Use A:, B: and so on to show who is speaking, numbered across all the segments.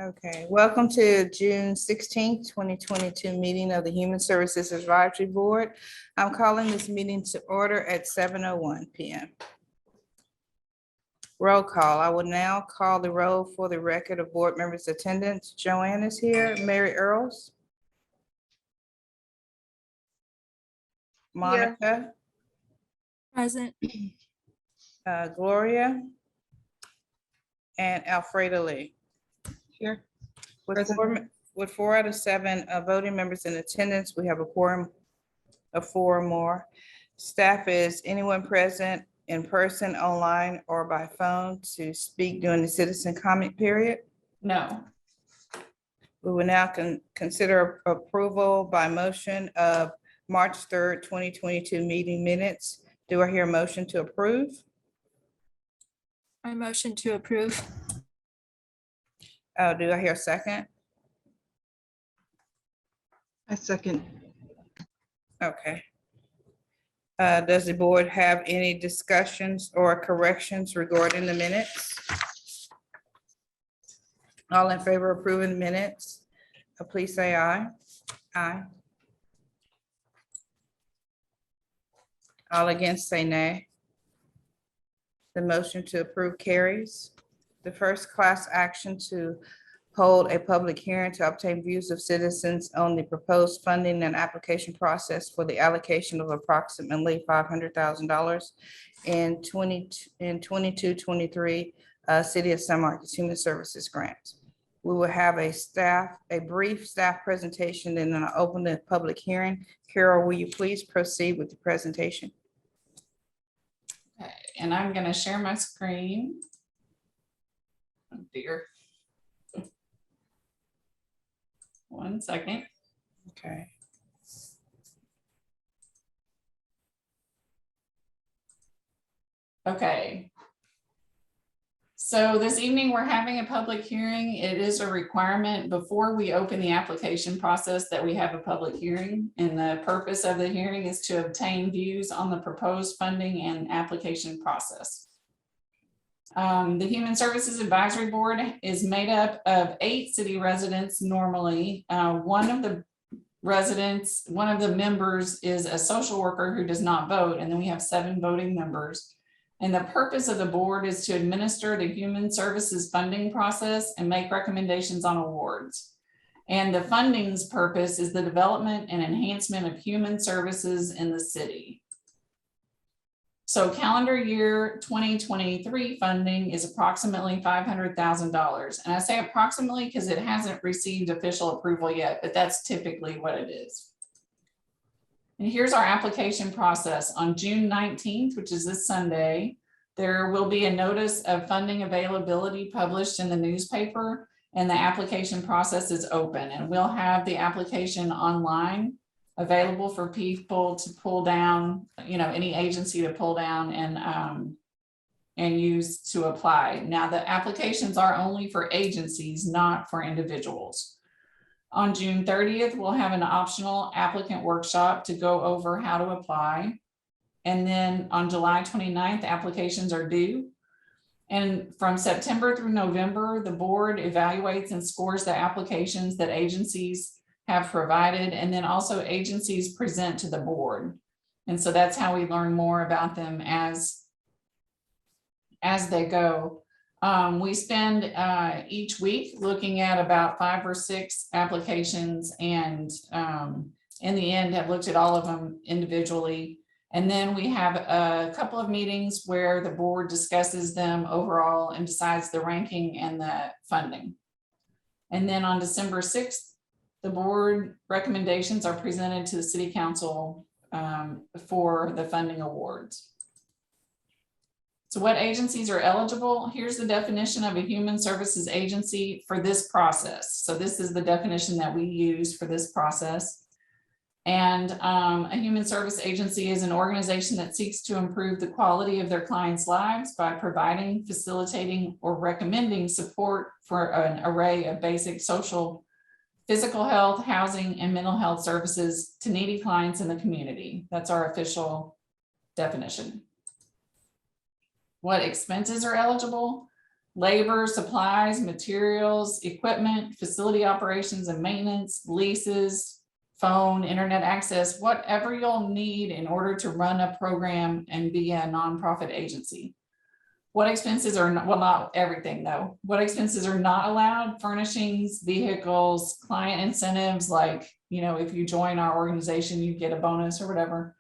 A: Okay, welcome to June 16th, 2022 meeting of the Human Services Advisory Board. I'm calling this meeting to order at 7:01 PM. Roll call. I will now call the roll for the record of board members' attendance. Joanne is here. Mary Earls. Monica,
B: Present.
A: Gloria, and Alfreda Lee.
C: Here.
A: With four out of seven voting members in attendance, we have a quorum of four or more. Staff, is anyone present in person, online, or by phone to speak during the citizen comment period?
C: No.
A: We will now consider approval by motion of March 3rd, 2022 meeting minutes. Do I hear a motion to approve?
B: I motion to approve.
A: Do I hear a second?
C: I second.
A: Okay. Does the board have any discussions or corrections regarding the minutes? All in favor of approving the minutes, please say aye. Aye. All against say nay. The motion to approve carries. The first class action to hold a public hearing to obtain views of citizens on the proposed funding and application process for the allocation of approximately $500,000 in 22-23 City of San Marcos Human Services grant. We will have a brief staff presentation, and then I'll open the public hearing. Carol, will you please proceed with the presentation?
C: Okay, and I'm gonna share my screen. Oh dear. 1 second.
A: Okay.
C: Okay. So this evening, we're having a public hearing. It is a requirement before we open the application process that we have a public hearing. And the purpose of the hearing is to obtain views on the proposed funding and application process. The Human Services Advisory Board is made up of 8 city residents normally. One of the members is a social worker who does not vote, and then we have 7 voting members. And the purpose of the board is to administer the human services funding process and make recommendations on awards. And the funding's purpose is the development and enhancement of human services in the city. So calendar year 2023 funding is approximately $500,000. And I say approximately because it hasn't received official approval yet, but that's typically what it is. And here's our application process. On June 19th, which is this Sunday, there will be a notice of funding availability published in the newspaper, and the application process is open. And we'll have the application online available for people to pull down, any agency to pull down and use to apply. Now, the applications are only for agencies, not for individuals. On June 30th, we'll have an optional applicant workshop to go over how to apply. And then on July 29th, applications are due. And from September through November, the board evaluates and scores the applications that agencies have provided. And then also agencies present to the board. And so that's how we learn more about them as they go. We spend each week looking at about 5 or 6 applications, and in the end have looked at all of them individually. And then we have a couple of meetings where the board discusses them overall and decides the ranking and the funding. And then on December 6th, the board recommendations are presented to the city council for the funding awards. So what agencies are eligible? Here's the definition of a human services agency for this process. So this is the definition that we use for this process. And a human service agency is an organization that seeks to improve the quality of their clients' lives by providing, facilitating, or recommending support for an array of basic social, physical health, housing, and mental health services to needy clients in the community. That's our official definition. What expenses are eligible? labor, supplies, materials, equipment, facility operations and maintenance, leases, phone, internet access, whatever you'll need in order to run a program and be a nonprofit agency. What expenses are, well, not everything though. What expenses are not allowed? Furnishings, vehicles, client incentives, like, you know, if you join our organization, you get a bonus or whatever.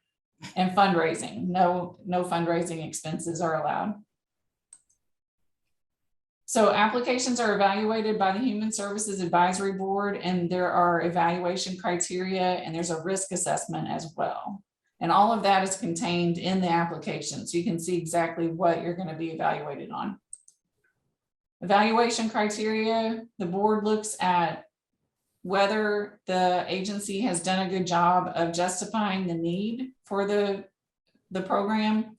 C: And fundraising, no fundraising expenses are allowed. So applications are evaluated by the Human Services Advisory Board, and there are evaluation criteria, and there's a risk assessment as well. And all of that is contained in the application, so you can see exactly what you're going to be evaluated on. Evaluation criteria, the board looks at whether the agency has done a good job of justifying the need for the program,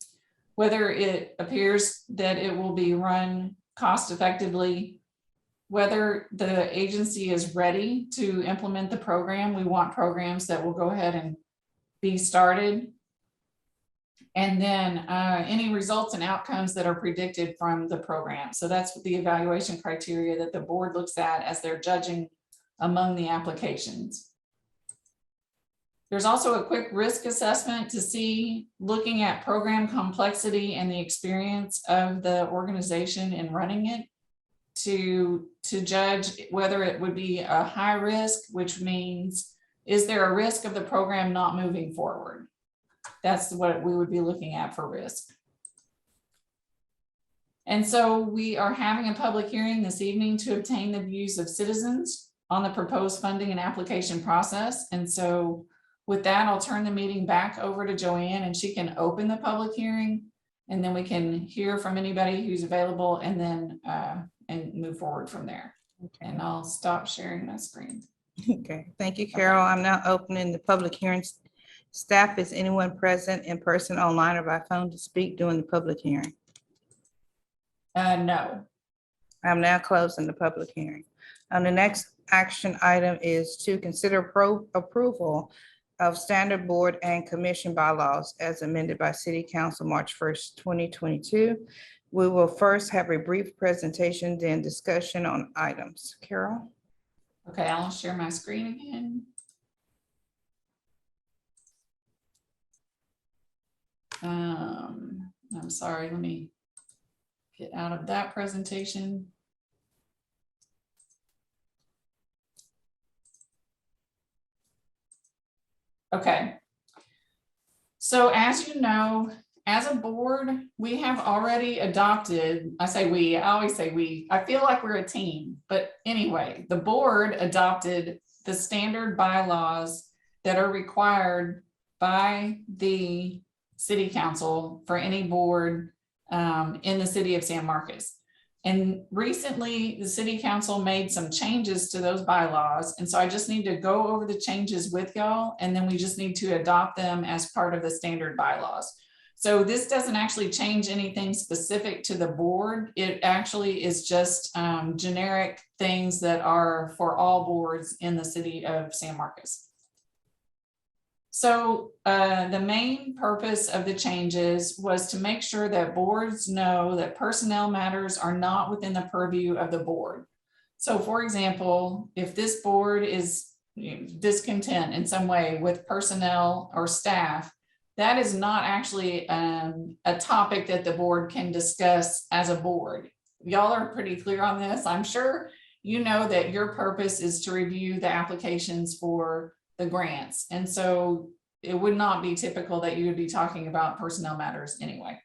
C: whether it appears that it will be run cost effectively, whether the agency is ready to implement the program. We want programs that will go ahead and be started. And then any results and outcomes that are predicted from the program. So that's the evaluation criteria that the board looks at as they're judging among the applications. There's also a quick risk assessment to see, looking at program complexity and the experience of the organization in running it, to judge whether it would be a high risk, which means, is there a risk of the program not moving forward? That's what we would be looking at for risk. And so we are having a public hearing this evening to obtain the views of citizens on the proposed funding and application process. And so with that, I'll turn the meeting back over to Joanne, and she can open the public hearing, and then we can hear from anybody who's available, and then and move forward from there.
A: Okay.
C: And I'll stop sharing my screen.
A: Okay, thank you, Carol. I'm now opening the public hearing. Staff, is anyone present in person, online, or by phone to speak during the public hearing?
C: No.
A: I'm now closing the public hearing. The next action item is to consider approval of standard board and commission bylaws as amended by City Council March 1st, 2022. We will first have a brief presentation, then discussion on items. Carol?
C: Okay, I'll share my screen again. I'm sorry, let me get out of that presentation. Okay. So as you know, as a board, we have already adopted, I always say we, I feel like we're a team, but anyway, the board adopted the standard bylaws that are required by the city council for any board in the city of San Marcos. And recently the city council made some changes to those bylaws. And so I just need to go over the changes with y'all, and then we just need to adopt them as part of the standard bylaws. So this doesn't actually change anything specific to the board. It actually is just generic things that are for all boards in the city of San Marcos. So the main purpose of the changes was to make sure that boards know that personnel matters are not within the purview of the board. So for example, if this board is discontent in some way with personnel or staff, that is not actually a topic that the board can discuss as a board. Y'all are pretty clear on this. I'm sure you know that your purpose is to review the applications for the grants. And so it would not be typical that you would be talking about personnel matters anyway.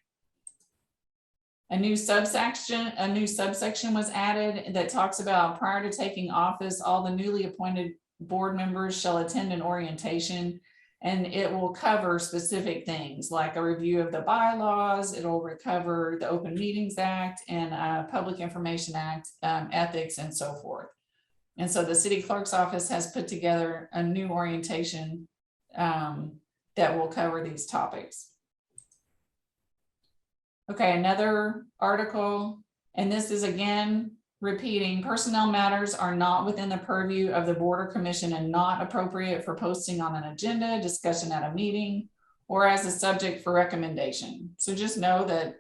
C: A new subsection was added that talks about, prior to taking office, all the newly appointed board members shall attend an orientation, and it will cover specific things like a review of the bylaws. It'll cover the Open Meetings Act and Public Information Act, ethics, and so forth. And so the city clerk's office has put together a new orientation that will cover these topics. Okay, another article, and this is again repeating, personnel matters are not within the purview of the board or commission and not appropriate for posting on an agenda, discussion at a meeting, or as a subject for recommendation. So just know that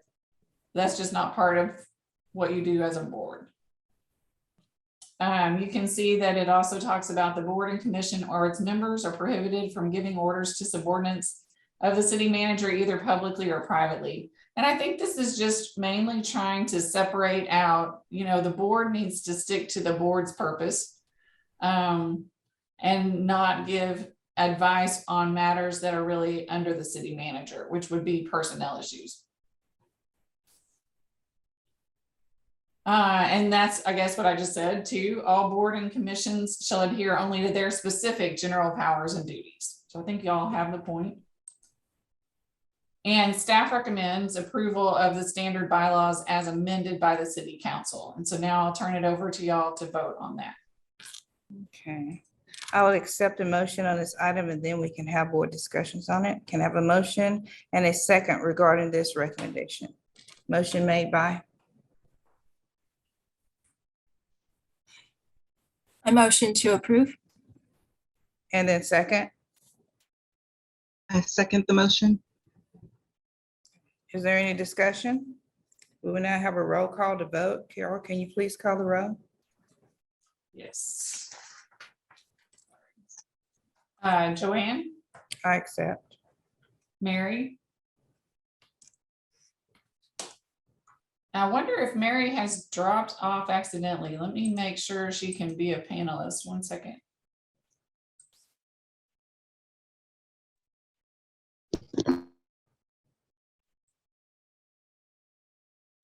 C: that's just not part of what you do as a board. You can see that it also talks about the board and commission or its members are prohibited from giving orders to subordinates of the city manager, either publicly or privately. And I think this is just mainly trying to separate out, the board needs to stick to the board's purpose, and not give advice on matters that are really under the city manager, which would be personnel issues. And that's, I guess, what I just said too. All board and commissions shall adhere only to their specific general powers and duties. So I think y'all have the point. And staff recommends approval of the standard bylaws as amended by the city council. And so now I'll turn it over to y'all to vote on that.
A: Okay. I will accept a motion on this item and then we can have board discussions on it. Can I have a motion and a second regarding this recommendation? Motion made by,
B: I motion to approve.
A: and then second.
D: I second the motion.
A: Is there any discussion? We will now have a roll call to vote. Carol, can you please call the roll?
C: Yes. Joanne,
A: I accept.
C: Mary. I wonder if Mary has dropped off accidentally. Let me make sure she can be a panelist. 1 second.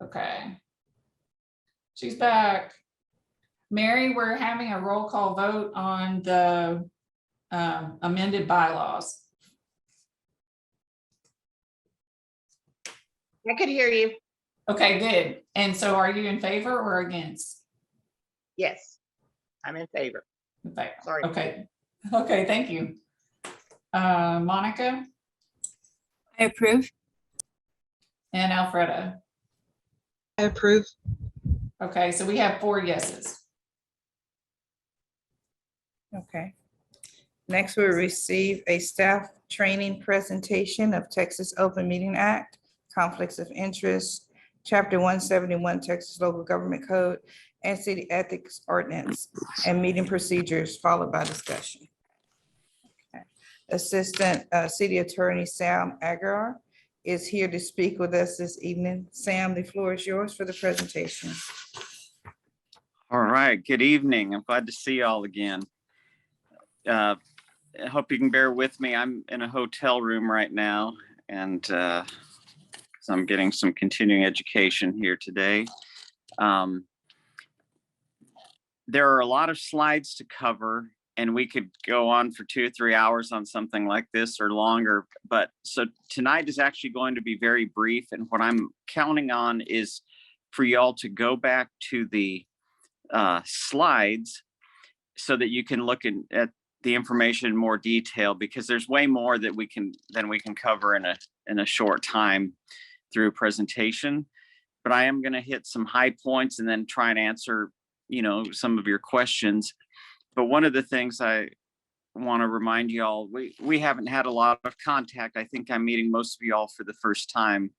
C: Okay. She's back. Mary, we're having a roll call vote on the amended bylaws.
E: I could hear you.
C: Okay, good. And so are you in favor or against?
E: Yes, I'm in favor.
C: In favor.
E: Sorry.
C: Okay. Okay, thank you. Monica
B: I approve.
C: and Alfreda.
D: I approve.
C: Okay, so we have 4 yeses.
A: Okay. Next, we receive a staff training presentation of Texas Open Meeting Act, conflicts of interest, Chapter 171, Texas Local Government Code, and City Ethics Ordinance, and meeting procedures, followed by discussion. Okay. Assistant City Attorney Sam Agar is here to speak with us this evening. Sam, the floor is yours for the presentation.
F: All right, good evening. I'm glad to see you all again. I hope you can bear with me. I'm in a hotel room right now, and so I'm getting some continuing education here today. There are a lot of slides to cover, and we could go on for 2 or 3 hours on something like this or longer. But so tonight is actually going to be very brief, and what I'm counting on is for y'all to go back to the slides so that you can look at the information in more detail, because there's way more that we can cover in a short time through a presentation. But I am going to hit some high points and then try and answer, some of your questions. But one of the things I want to remind you all, we haven't had a lot of contact. I think I'm meeting most of you all for the first time.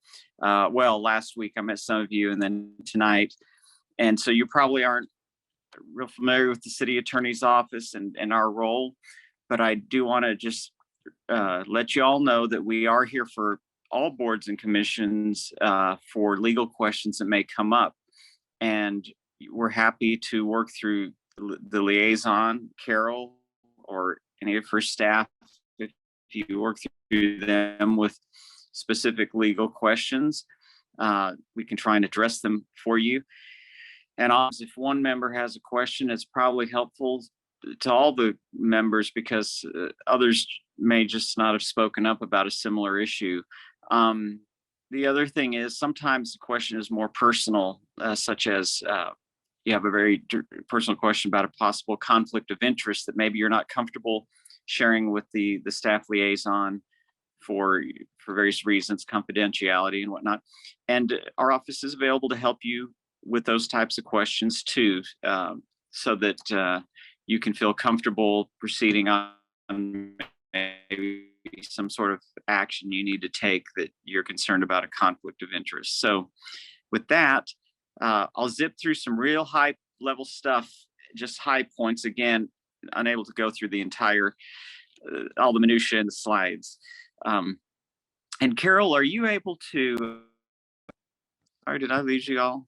F: Last week I met some of you, and then tonight. And so you probably aren't real familiar with the city attorney's office and our role, but I do want to just let you all know that we are here for all boards and commissions for legal questions that may come up. And we're happy to work through the liaison, Carol, or any of her staff, if you work through them with specific legal questions. We can try and address them for you. And also, if one member has a question, it's probably helpful to all the members, because others may just not have spoken up about a similar issue. The other thing is sometimes the question is more personal, such as you have a very personal question about a possible conflict of interest that maybe you're not comfortable sharing with the staff liaison for various reasons, confidentiality and whatnot. And our office is available to help you with those types of questions too, so that you can feel comfortable proceeding on maybe some sort of action you need to take that you're concerned about a conflict of interest. So with that, I'll zip through some real high level stuff, just high points again, unable to go through the entire, all the minutia in the slides. And Carol, are you able to, or did I lose you all?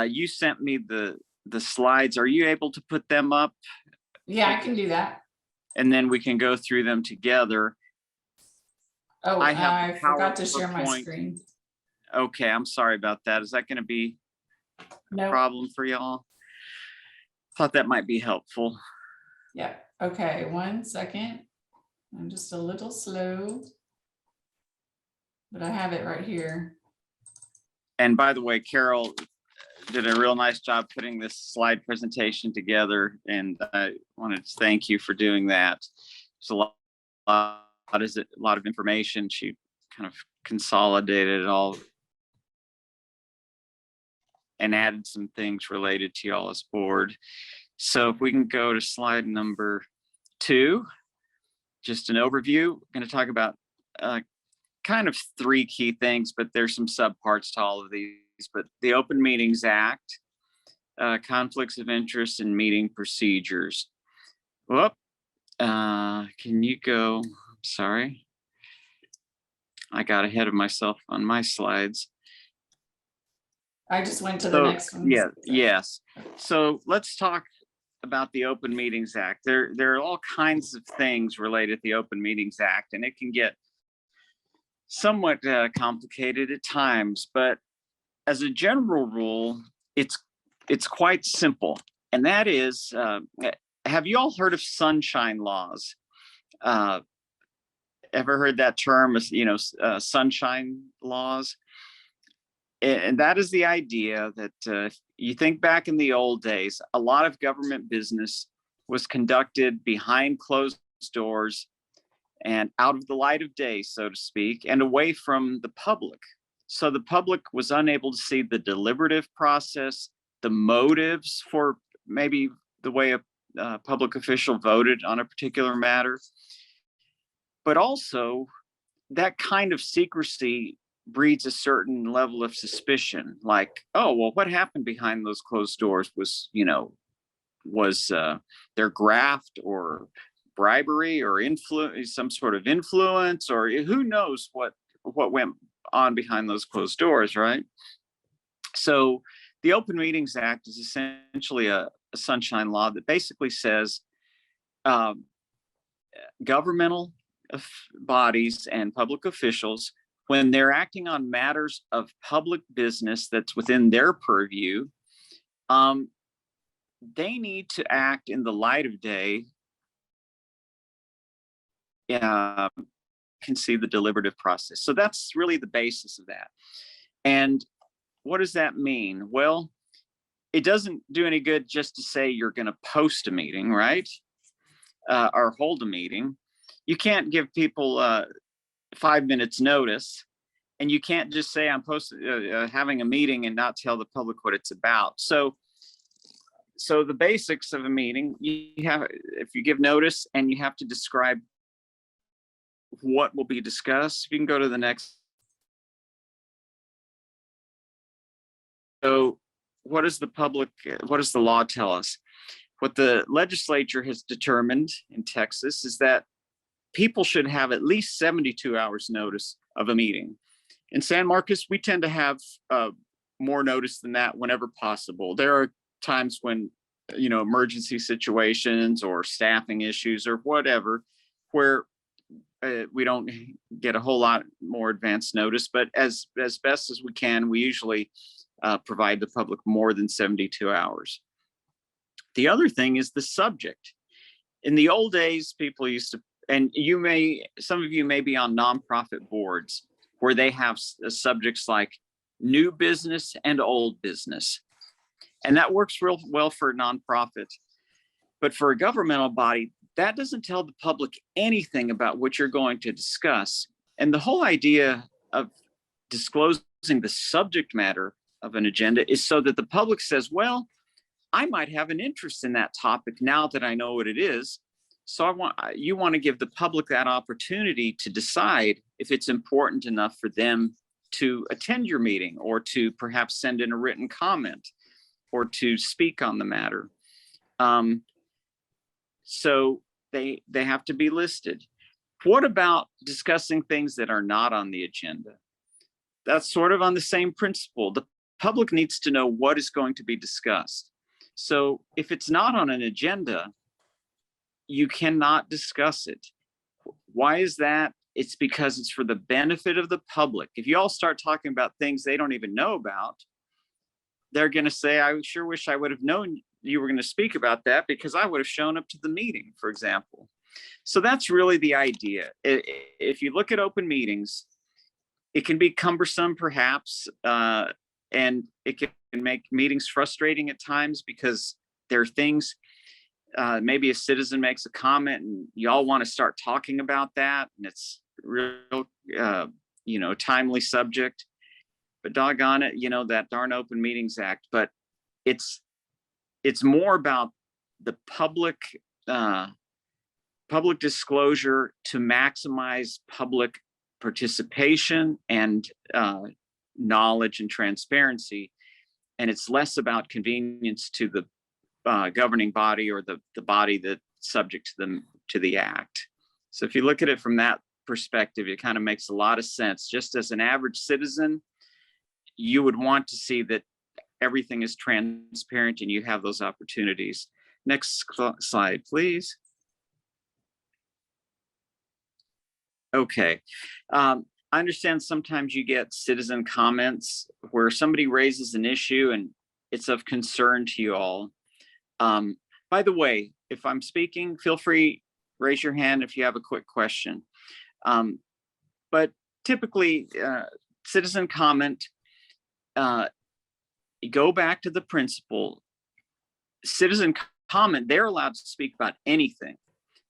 F: You sent me the slides. Are you able to put them up?
C: Yeah, I can do that.
F: And then we can go through them together.
C: Oh,
F: I have
C: I
F: the
C: forgot to share my
F: PowerPoint.
C: screen.
F: Okay, I'm sorry about that. Is that going to be a
C: No,
F: problem for y'all? Thought that might be helpful.
C: yeah, okay, 1 second. I'm just a little slow. But I have it right here.
F: And by the way, Carol did a real nice job putting this slide presentation together, and I wanted to thank you for doing that. It's a lot of information. She kind of consolidated it all and added some things related to y'all's board. So if we can go to slide number 2, just an overview. I'm going to talk about kind of 3 key things, but there's some subparts to all of these. But the Open Meetings Act, conflicts of interest and meeting procedures. Whoop. Can you go? Sorry. I got ahead of myself on my slides.
C: I just went to the next one.
F: Yeah, yes. So let's talk about the Open Meetings Act. There are all kinds of things related to the Open Meetings Act, and it can get somewhat complicated at times, but as a general rule, it's quite simple. And that is, have you all heard of sunshine laws? Ever heard that term, sunshine laws? And that is the idea that you think back in the old days, a lot of government business was conducted behind closed doors and out of the light of day, so to speak, and away from the public. So the public was unable to see the deliberative process, the motives for maybe the way a public official voted on a particular matter. But also, that kind of secrecy breeds a certain level of suspicion, like, oh, well, what happened behind those closed doors was their graft or bribery or influence, some sort of influence, or who knows what went on behind those closed doors, right? So the Open Meetings Act is essentially a sunshine law that basically says governmental bodies and public officials, when they're acting on matters of public business that's within their purview, they need to act in the light of day, can see the deliberative process. So that's really the basis of that. And what does that mean? Well, it doesn't do any good just to say you're going to post a meeting, right? Or hold a meeting. You can't give people 5 minutes notice, and you can't just say I'm having a meeting and not tell the public what it's about. So the basics of a meeting, you have, if you give notice, and you have to describe what will be discussed. You can go to the next. So what does the law tell us? What the legislature has determined in Texas is that people should have at least 72 hours notice of a meeting. In San Marcos, we tend to have more notice than that whenever possible. There are times when, emergency situations or staffing issues or whatever, where we don't get a whole lot more advance notice, but as best as we can, we usually provide the public more than 72 hours. The other thing is the subject. In the old days, people used to, and some of you may be on nonprofit boards where they have subjects like new business and old business. And that works real well for a nonprofit. But for a governmental body, that doesn't tell the public anything about what you're going to discuss. And the whole idea of disclosing the subject matter of an agenda is so that the public says, well, I might have an interest in that topic now that I know what it is. So you want to give the public that opportunity to decide if it's important enough for them to attend your meeting or to perhaps send in a written comment or to speak on the matter. So they have to be listed. What about discussing things that are not on the agenda? That's sort of on the same principle. The public needs to know what is going to be discussed. So if it's not on an agenda, you cannot discuss it. Why is that? It's because it's for the benefit of the public. If you all start talking about things they don't even know about, they're going to say, I sure wish I would have known you were going to speak about that because I would have shown up to the meeting, for example. So that's really the idea. If you look at open meetings, it can be cumbersome perhaps, and it can make meetings frustrating at times because there are things, maybe a citizen makes a comment and y'all want to start talking about that, and it's real, timely subject. But doggone it, that darn Open Meetings Act. But it's more about the public disclosure to maximize public participation and knowledge and transparency, and it's less about convenience to the governing body or the body that's subject to the act. So if you look at it from that perspective, it kind of makes a lot of sense. Just as an average citizen, you would want to see that everything is transparent and you have those opportunities. Next slide, please. Okay. I understand sometimes you get citizen comments where somebody raises an issue and it's of concern to you all. By the way, if I'm speaking, feel free, raise your hand if you have a quick question. But typically, citizen comment, go back to the principle. Citizen comment, they're allowed to speak about anything.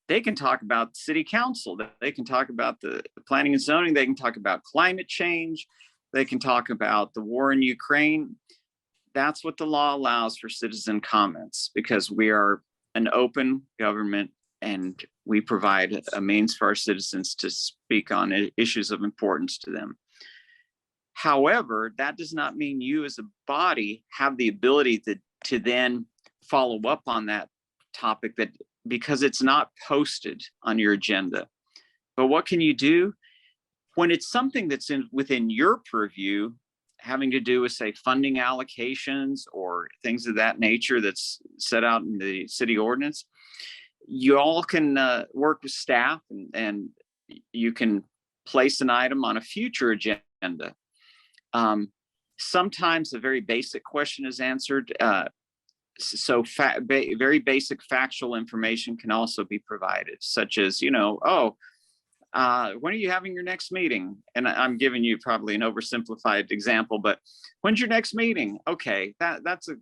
F: They can talk about city council, they can talk about the planning and zoning, they can talk about climate change, they can talk about the war in Ukraine. That's what the law allows for citizen comments, because we are an open government and we provide a means for our citizens to speak on issues of importance to them. However, that does not mean you as a body have the ability to then follow up on that topic, that because it's not posted on your agenda. But what can you do when it's something that's within your purview, having to do with, say, funding allocations or things of that nature that's set out in the city ordinance? You all can work with staff and you can place an item on a future agenda. Sometimes a very basic question is answered. So very basic factual information can also be provided, such as, when are you having your next meeting? And I'm giving you probably an oversimplified example, but when's your next meeting? Okay, that's a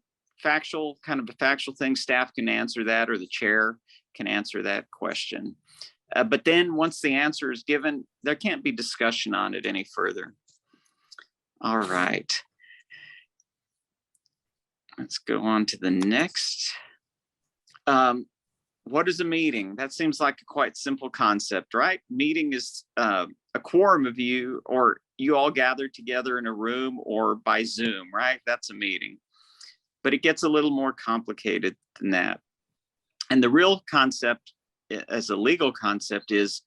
F: factual thing. Staff can answer that, or the chair can answer that question. But then once the answer is given, there can't be discussion on it any further. All right. Let's go on to the next. What is a meeting? That seems like a quite simple concept, right? Meeting is a quorum of you, or you all gathered together in a room or by Zoom, right? That's a meeting. But it gets a little more complicated than that. And the real concept, as a legal concept, is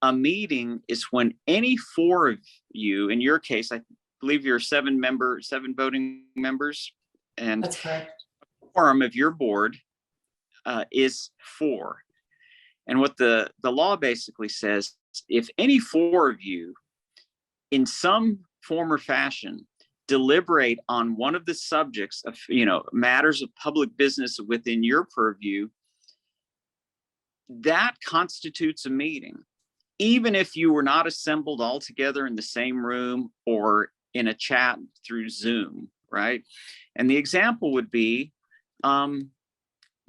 F: a meeting is when any four of you, in your case, I believe you're seven voting members, and
C: That's correct.
F: quorum of your board is four. And what the law basically says, if any four of you in some form or fashion deliberate on one of the subjects of, matters of public business within your purview, that constitutes a meeting, even if you were not assembled all together in the same room or in a chat through Zoom, right? And the example would be,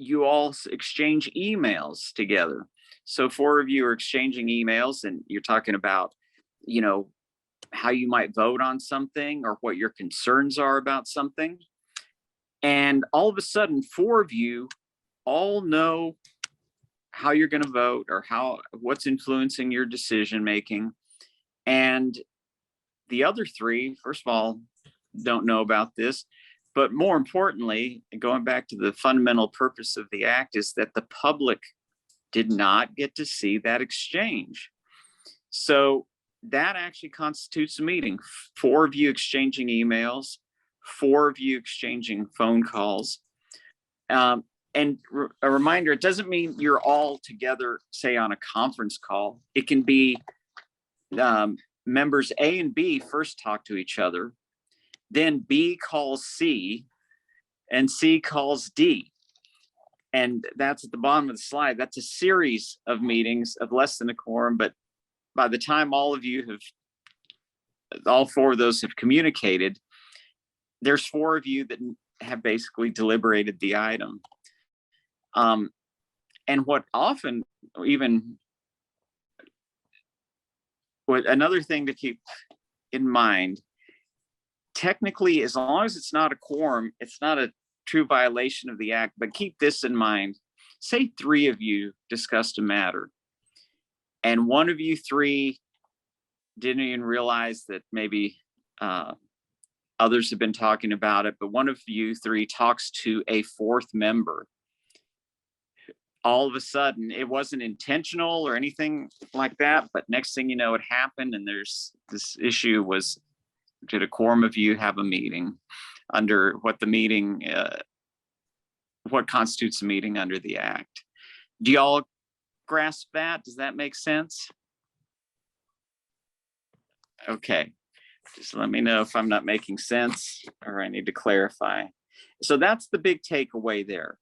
F: you all exchange emails together. So four of you are exchanging emails and you're talking about, how you might vote on something or what your concerns are about something. And all of a sudden, four of you all know how you're going to vote or what's influencing your decision making. And the other three, first of all, don't know about this, but more importantly, going back to the fundamental purpose of the act, is that the public did not get to see that exchange. So that actually constitutes a meeting. 4 of you exchanging emails, 4 of you exchanging phone calls. And a reminder, it doesn't mean you're all together, say on a conference call. It can be members A and B first talk to each other, then B calls C, and C calls D. And that's at the bottom of the slide. That's a series of meetings of less than a quorum, but by the time all 4 of those have communicated, there's 4 of you that have basically deliberated the item. And what often another thing to keep in mind, technically, as long as it's not a quorum, it's not a true violation of the act, but keep this in mind. Say 3 of you discussed a matter and one of you 3 didn't even realize that maybe others have been talking about it, but one of you 3 talks to a 4th member. All of a sudden, it wasn't intentional or anything like that, but next thing you know, it happened, and there's this issue was, did a quorum of you have a meeting under what constitutes a meeting under the act? Do y'all grasp that? Does that make sense? Okay, just let me know if I'm not making sense or I need to clarify. So that's the big takeaway there.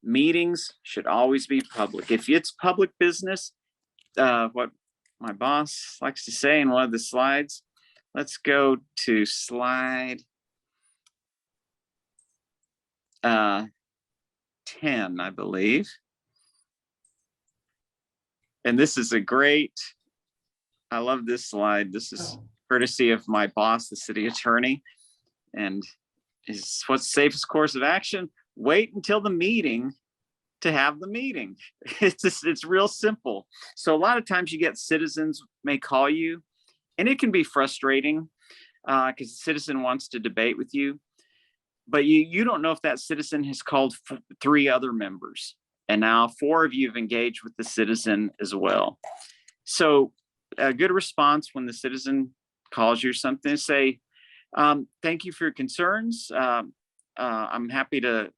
F: Meetings should always be public. If it's public business, what my boss likes to say in one of the slides, let's go to slide 10, I believe. And this is I love this slide. This is courtesy of my boss, the city attorney. And is what's the safest course of action? Wait until the meeting to have the meeting. It's real simple. So a lot of times you get citizens may call you, and it can be frustrating because the citizen wants to debate with you, but you don't know if that citizen has called 3 other members, and now 4 of you have engaged with the citizen as well. So a good response when the citizen calls you something is say, thank you for your concerns. I'm happy to,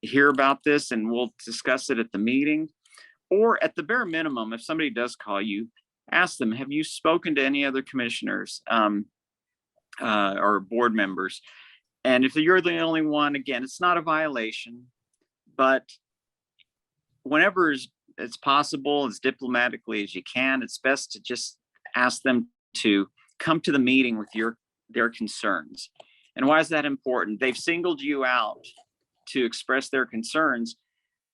F: hear about this, and we'll discuss it at the meeting. Or at the bare minimum, if somebody does call you, ask them, have you spoken to any other commissioners or board members? And if you're the only one, again, it's not a violation, but whenever it's possible, as diplomatically as you can, it's best to just ask them to come to the meeting with their concerns. And why is that important? They've singled you out to express their concerns.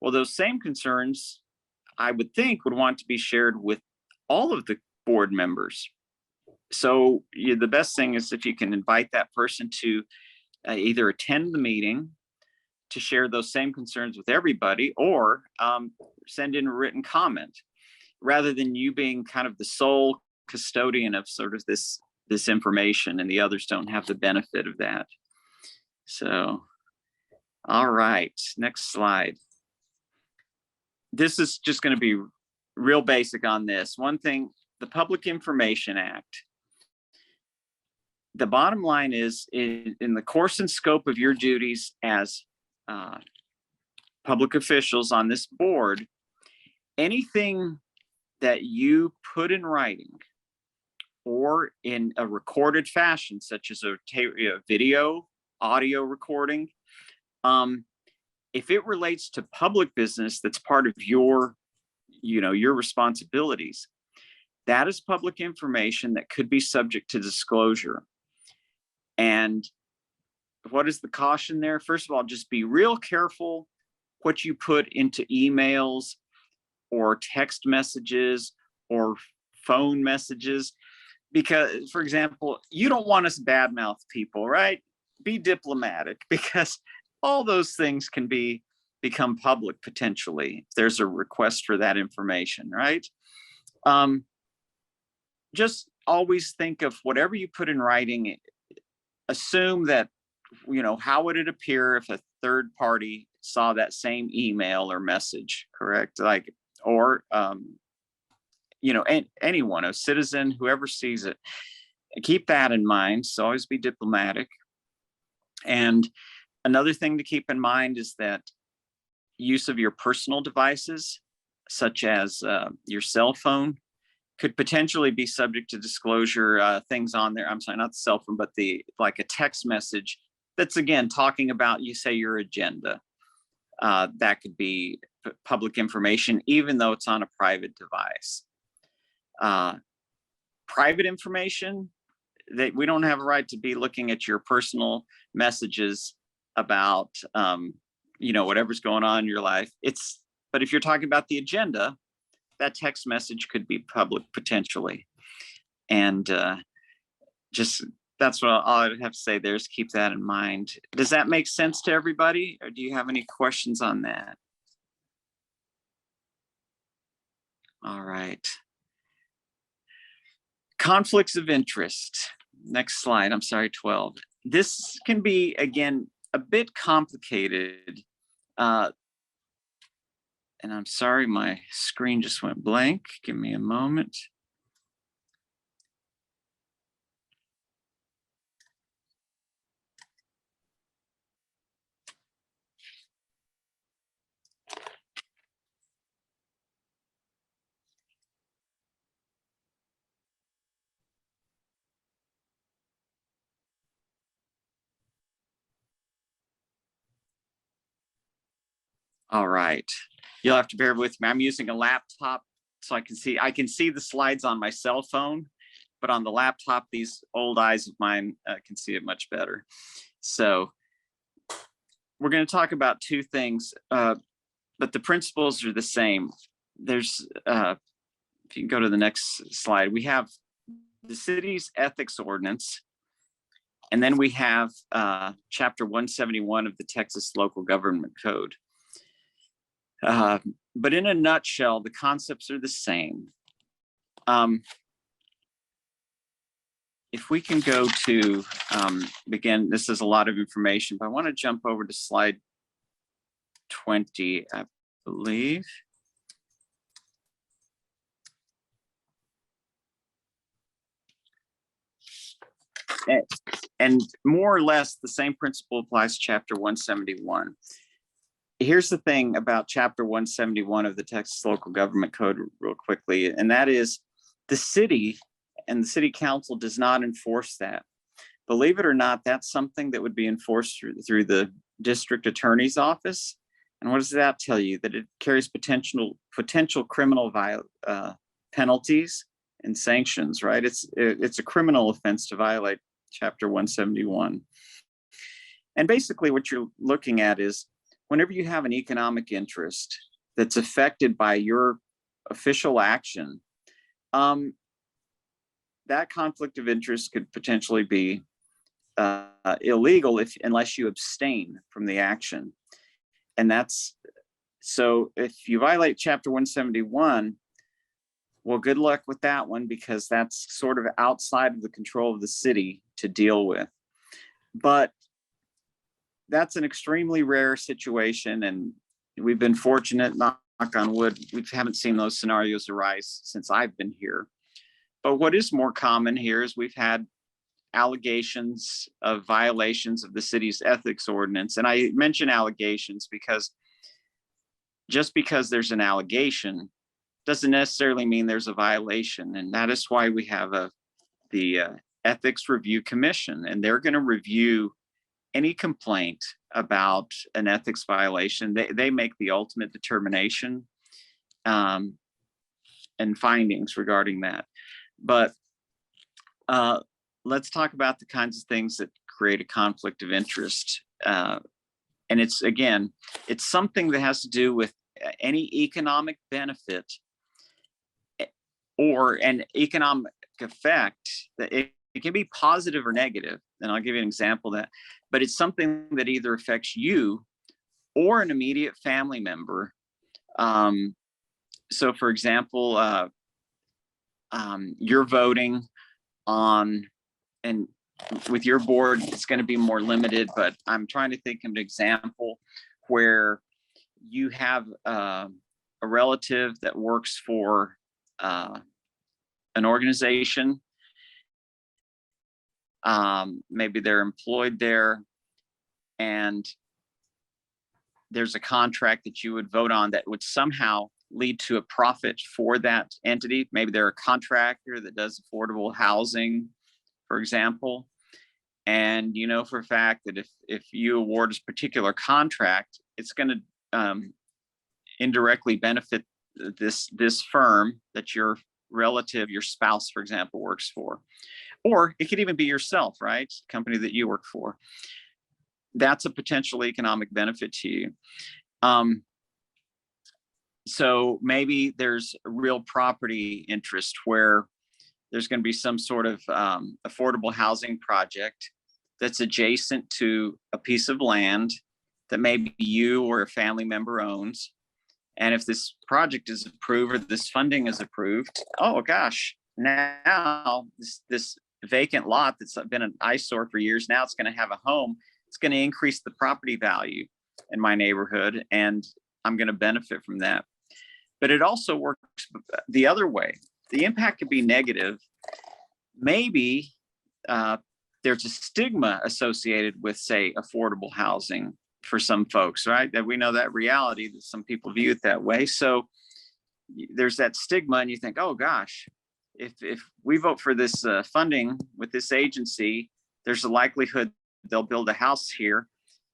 F: Well, those same concerns, I would think, would want to be shared with all of the board members. So the best thing is if you can invite that person to either attend the meeting to share those same concerns with everybody, or send in a written comment, rather than you being kind of the sole custodian of sort of this information and the others don't have the benefit of that. So, all right, next slide. This is just going to be real basic on this. One thing, the Public Information Act. The bottom line is, in the course and scope of your duties as public officials on this board, anything that you put in writing or in a recorded fashion, such as a video, audio recording, if it relates to public business that's part of your responsibilities, that is public information that could be subject to disclosure. And what is the caution there? First of all, just be real careful what you put into emails or text messages or phone messages, because, for example, you don't want us badmouth people, right? Be diplomatic, because all those things can become public potentially if there's a request for that information, right? Just always think of whatever you put in writing, assume that, how would it appear if a third party saw that same email or message, correct? Like, or, anyone, a citizen, whoever sees it, keep that in mind. So always be diplomatic. And another thing to keep in mind is that use of your personal devices, such as your cell phone, could potentially be subject to disclosure. Things on there, I'm sorry, not the cell phone, but like a text message that's, again, talking about, you say, your agenda. That could be public information, even though it's on a private device. Private information, that we don't have a right to be looking at your personal messages about, whatever's going on in your life. But if you're talking about the agenda, that text message could be public potentially. And just that's what all I'd have to say there is keep that in mind. Does that make sense to everybody? Or do you have any questions on that? All right. Conflicts of interest. Next slide. I'm sorry, 12. This can be, again, a bit complicated. And I'm sorry, my screen just went blank. Give me a moment. All right. You'll have to bear with me. I'm using a laptop, so I can see the slides on my cell phone, but on the laptop, these old eyes of mine can see it much better. So we're going to talk about two things, but the principles are the same. There's, if you can go to the next slide, we have the city's ethics ordinance, and then we have Chapter 171 of the Texas Local Government Code. But in a nutshell, the concepts are the same. If we can go to, again, this is a lot of information, but I want to jump over to slide 20, I believe. And more or less the same principle applies to Chapter 171. Here's the thing about Chapter 171 of the Texas Local Government Code real quickly, and that is the city and the city council does not enforce that. Believe it or not, that's something that would be enforced through the district attorney's office. And what does that tell you? That it carries potential criminal penalties and sanctions, right? It's a criminal offense to violate Chapter 171. And basically what you're looking at is whenever you have an economic interest that's affected by your official action, that conflict of interest could potentially be illegal unless you abstain from the action. And so if you violate Chapter 171, well, good luck with that one, because that's sort of outside of the control of the city to deal with. But that's an extremely rare situation, and we've been fortunate, knock on wood, we haven't seen those scenarios arise since I've been here. But what is more common here is we've had allegations of violations of the city's ethics ordinance. And I mention allegations because just because there's an allegation doesn't necessarily mean there's a violation. And that is why we have the Ethics Review Commission, and they're going to review any complaint about an ethics violation. They make the ultimate determination and findings regarding that. But let's talk about the kinds of things that create a conflict of interest. And it's something that has to do with any economic benefit or an economic effect. That it can be positive or negative. And I'll give you an example of that. But it's something that either affects you or an immediate family member. So for example, you're voting on, and with your board, it's going to be more limited, but I'm trying to think of an example where you have a relative that works for an organization. Maybe they're employed there, and there's a contract that you would vote on that would somehow lead to a profit for that entity. Maybe they're a contractor that does affordable housing, for example. And you know for a fact that if you award a particular contract, it's going to indirectly benefit this firm that your relative, your spouse, for example, works for. Or it could even be yourself, right? Company that you work for. That's a potential economic benefit to you. So maybe there's a real property interest where there's going to be some sort of affordable housing project that's adjacent to a piece of land that maybe you or a family member owns. And if this project is approved or this funding is approved, oh gosh, now this vacant lot that's been an eyesore for years, now it's going to have a home. It's going to increase the property value in my neighborhood, and I'm going to benefit from that. But it also works the other way. The impact could be negative. Maybe there's a stigma associated with, say, affordable housing for some folks, right? That we know that reality, that some people view it that way. So there's that stigma, and you think, oh gosh, if we vote for this funding with this agency, there's a likelihood they'll build a house here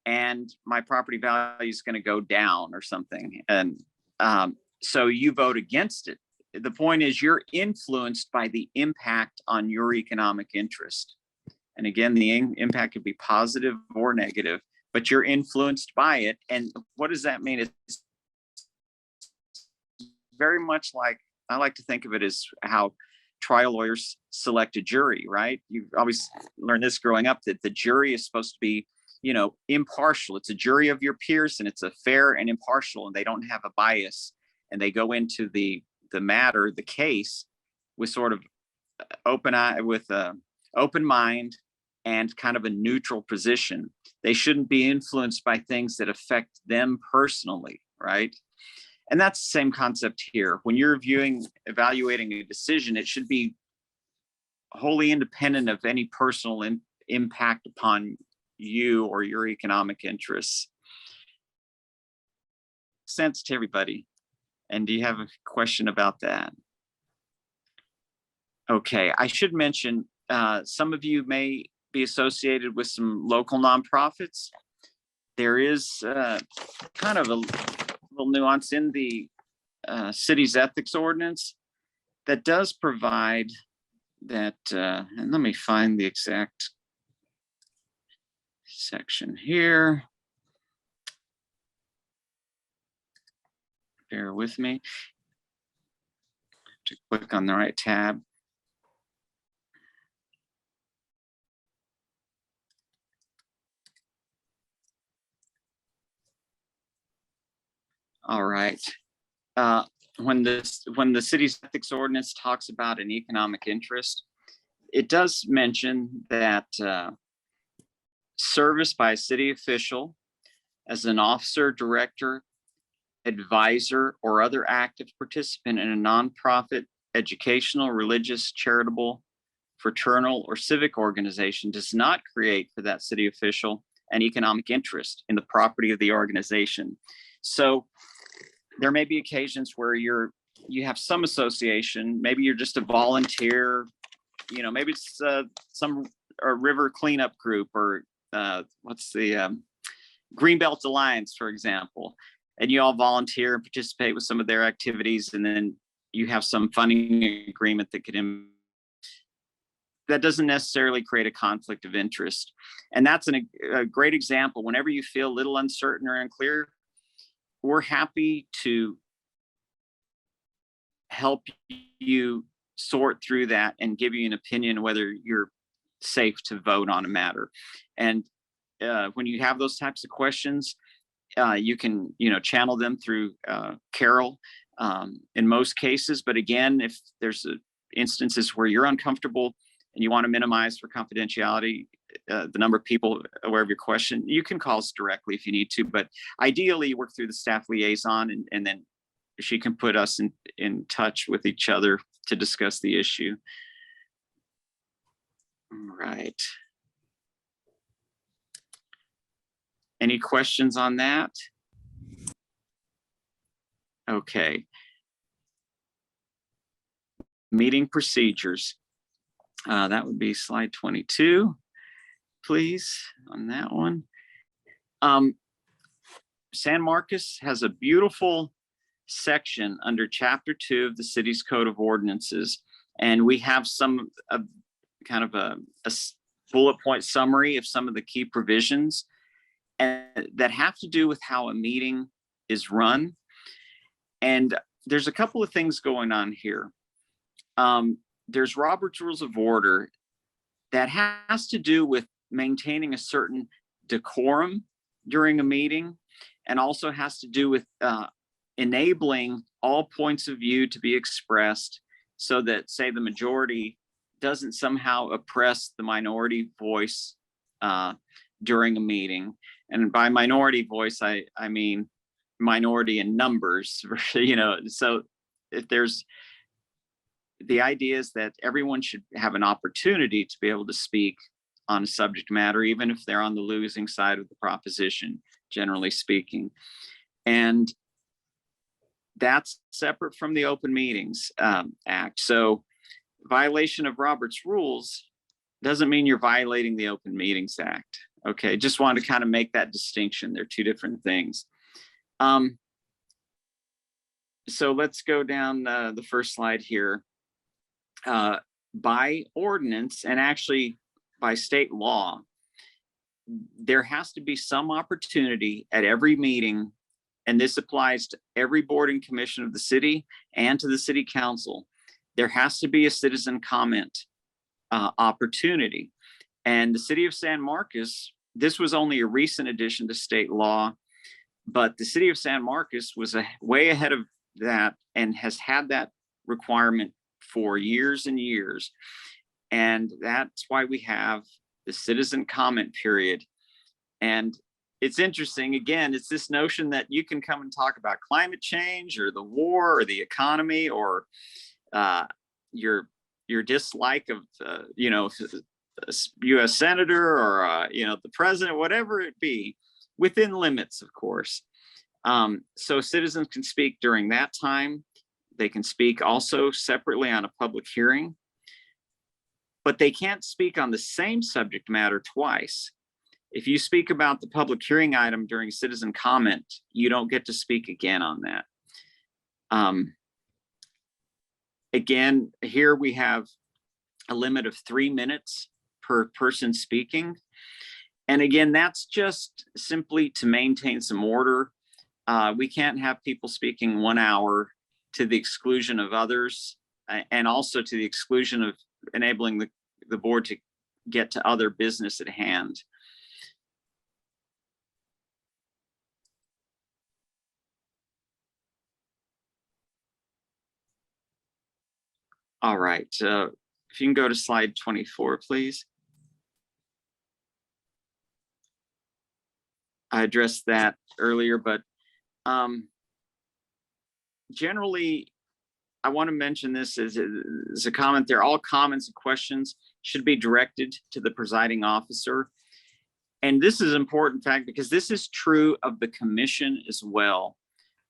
F: and my property value is going to go down or something. And so you vote against it. The point is you're influenced by the impact on your economic interest. And again, the impact could be positive or negative, but you're influenced by it. And what does that mean? It's very much like, I like to think of it as how trial lawyers select a jury, right? You've always learned this growing up, that the jury is supposed to be, impartial. It's a jury of your peers, and it's a fair and impartial, and they don't have a bias, and they go into the matter, the case, with sort of open mind and kind of a neutral position. They shouldn't be influenced by things that affect them personally, right? And that's the same concept here. When you're evaluating a decision, it should be wholly independent of any personal impact upon you or your economic interests. Sense to everybody. And do you have a question about that? Okay, I should mention, some of you may be associated with some local nonprofits. There is kind of a little nuance in the city's ethics ordinance that does provide that, and let me find the exact section here. Bear with me. To click on the right tab. All right. When the city's ethics ordinance talks about an economic interest, it does mention that service by a city official as an officer, director, advisor, or other active participant in a nonprofit, educational, religious, charitable, fraternal, or civic organization does not create for that city official an economic interest in the property of the organization. So there may be occasions where you have some association, maybe you're just a volunteer, maybe it's some river cleanup group, or what's the Greenbelt Alliance, for example, and you all volunteer and participate with some of their activities, and then you have some funding agreement that doesn't necessarily create a conflict of interest. And that's a great example. Whenever you feel a little uncertain or unclear, we're happy to help you sort through that and give you an opinion whether you're safe to vote on a matter. And when you have those types of questions, you can channel them through Carol in most cases. But again, if there's instances where you're uncomfortable and you want to minimize for confidentiality, the number of people aware of your question, you can call us directly if you need to, but ideally work through the staff liaison and then she can put us in touch with each other to discuss the issue. All right. Any questions on that? Okay. Meeting procedures. That would be slide 22, please, on that one. San Marcos has a beautiful section under Chapter 2 of the city's Code of Ordinances, and we have some kind of a bullet point summary of some of the key provisions and that have to do with how a meeting is run. And there's a couple of things going on here. There's Robert's Rules of Order that has to do with maintaining a certain decorum during a meeting, and also has to do with enabling all points of view to be expressed so that, say, the majority doesn't somehow oppress the minority voice during a meeting. And by minority voice, I mean minority in numbers, so if there's, the idea is that everyone should have an opportunity to be able to speak on a subject matter, even if they're on the losing side of the proposition, generally speaking. And that's separate from the Open Meetings Act. So violation of Robert's rules doesn't mean you're violating the Open Meetings Act. Okay, just wanted to kind of make that distinction. They're two different things. So let's go down the first slide here. By ordinance, and actually by state law, there has to be some opportunity at every meeting, and this applies to every board and commission of the city and to the city council. There has to be a citizen comment opportunity. And the city of San Marcos, this was only a recent addition to state law, but the city of San Marcos was way ahead of that and has had that requirement for years and years. And that's why we have the citizen comment period. And it's interesting, again, it's this notion that you can come and talk about climate change or the war or the economy or your dislike of a U.S. senator or the president, whatever it be, within limits, of course. So citizens can speak during that time. They can speak also separately on a public hearing, but they can't speak on the same subject matter twice. If you speak about the public hearing item during citizen comment, you don't get to speak again on that. Again, here we have a limit of 3 minutes per person speaking. And again, that's just simply to maintain some order. We can't have people speaking 1 hour to the exclusion of others, and also to the exclusion of enabling the board to get to other business at hand. All right, if you can go to slide 24, please. I addressed that earlier, but generally, I want to mention this as a comment there. All comments and questions should be directed to the presiding officer. And this is important fact because this is true of the commission as well.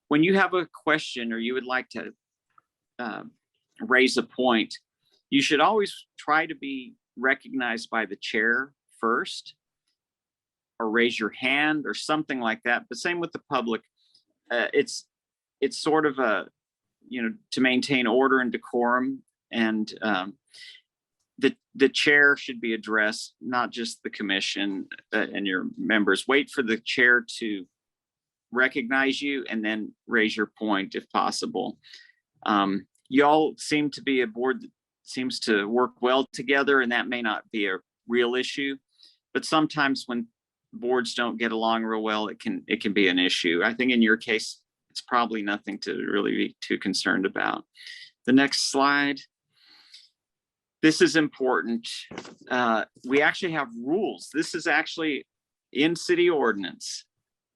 F: When you have a question or you would like to raise a point, you should always try to be recognized by the chair first, or raise your hand or something like that. But same with the public. It's sort of a, to maintain order and decorum, and the chair should be addressed, not just the commission and your members. Wait for the chair to recognize you and then raise your point if possible. Y'all seem to be a board that seems to work well together, and that may not be a real issue, but sometimes when boards don't get along real well, it can be an issue. I think in your case, it's probably nothing to really be too concerned about. The next slide. this is important. We actually have rules. This is actually in city ordinance.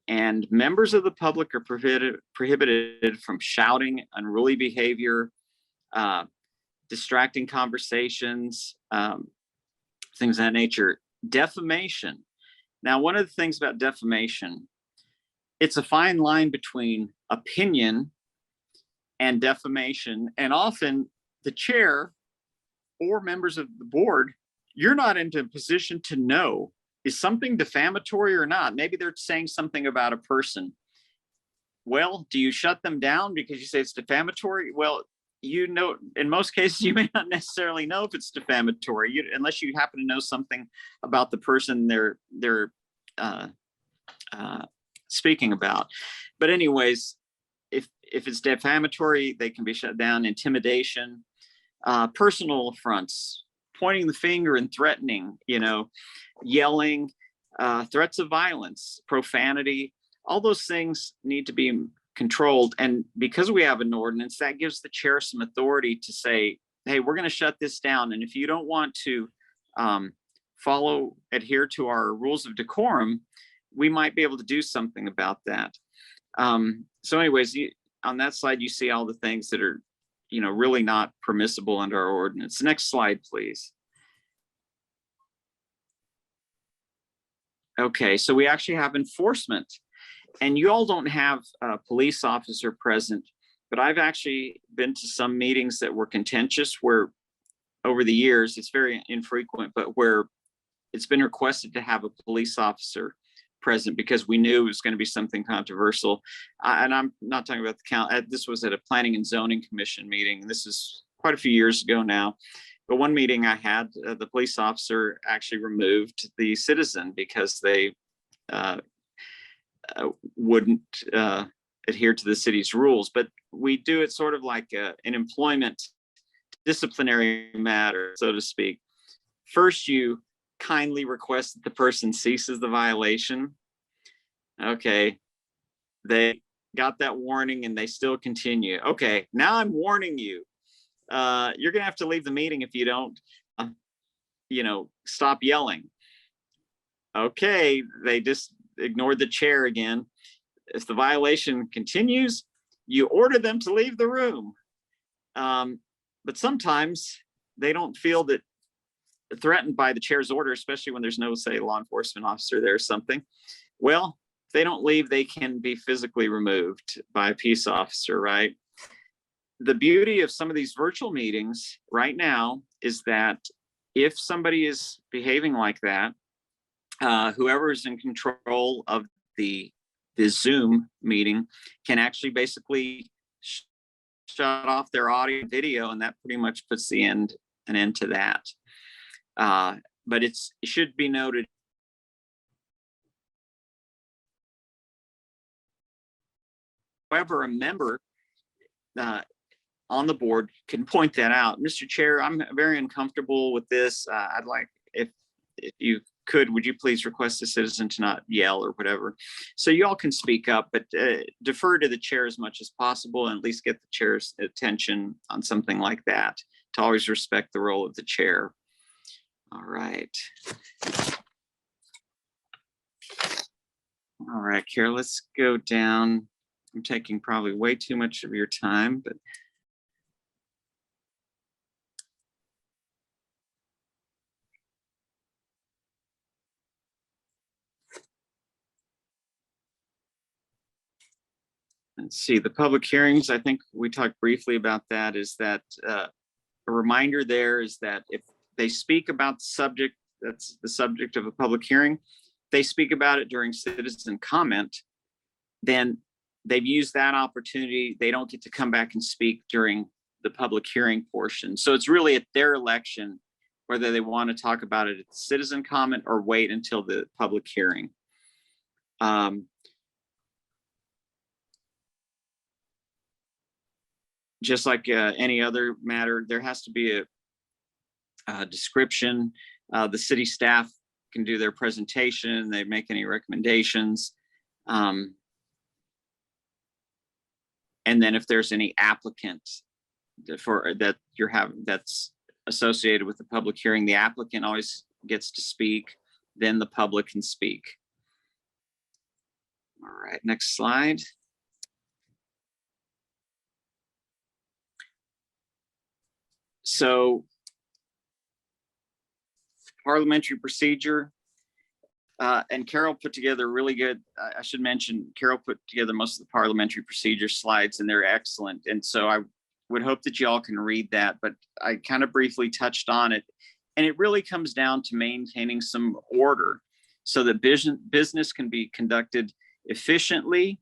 F: And members of the public are prohibited from shouting, unruly behavior, distracting conversations, things of that nature. Defamation. Now, one of the things about defamation, it's a fine line between opinion and defamation. And often the chair or members of the board, you're not in a position to know, is something defamatory or not? Maybe they're saying something about a person. Well, do you shut them down because you say it's defamatory? Well, you know, in most cases, you may not necessarily know if it's defamatory, unless you happen to know something about the person they're speaking about. But anyways, if it's defamatory, they can be shut down. Intimidation, personal affronts, pointing the finger and threatening, yelling, threats of violence, profanity, all those things need to be controlled. And because we have an ordinance, that gives the chair some authority to say, hey, we're going to shut this down. And if you don't want to adhere to our rules of decorum, we might be able to do something about that. So anyways, on that slide, you see all the things that are, really not permissible under our ordinance. Next slide, please. Okay, so we actually have enforcement, and you all don't have a police officer present, but I've actually been to some meetings that were contentious where over the years, it's very infrequent, but where it's been requested to have a police officer present because we knew it was going to be something controversial. And I'm not talking about the count. This was at a planning and zoning commission meeting. This is quite a few years ago now. But one meeting I had, the police officer actually removed the citizen because they wouldn't adhere to the city's rules. But we do it sort of like an employment disciplinary matter, so to speak. First, you kindly request that the person ceases the violation. Okay, they got that warning and they still continue. Okay, now I'm warning you. You're gonna have to leave the meeting if you don't, stop yelling. Okay, they just ignored the chair again. If the violation continues, you order them to leave the room. But sometimes they don't feel that threatened by the chair's order, especially when there's no, say, law enforcement officer there or something. Well, if they don't leave, they can be physically removed by a peace officer, right? The beauty of some of these virtual meetings right now is that if somebody is behaving like that, whoever is in control of the Zoom meeting can actually basically shut off their audio and video, and that pretty much puts an end to that. But it should be noted, however, a member on the board can point that out. Mr. Chair, I'm very uncomfortable with this. I'd like, if you could, would you please request a citizen to not yell or whatever? So you all can speak up, but defer to the chair as much as possible and at least get the chair's attention on something like that, to always respect the role of the chair. All right. All right, Kara, let's go down. I'm taking probably way too much of your time, but let's see, the public hearings, I think we talked briefly about that, is that a reminder there is that if they speak about the subject, that's the subject of a public hearing, they speak about it during citizen comment, then they've used that opportunity. They don't get to come back and speak during the public hearing portion. So it's really at their election whether they want to talk about it at citizen comment or wait until the public hearing. Just like any other matter, there has to be a description. The city staff can do their presentation. They make any recommendations. And then if there's any applicant for that you're having, that's associated with the public hearing. The applicant always gets to speak, then the public can speak. All right, next slide. So parliamentary procedure, and Carol put together really good, I should mention, Carol put together most of the parliamentary procedure slides and they're excellent. And so I would hope that you all can read that, but I kind of briefly touched on it. And it really comes down to maintaining some order so that business can be conducted efficiently,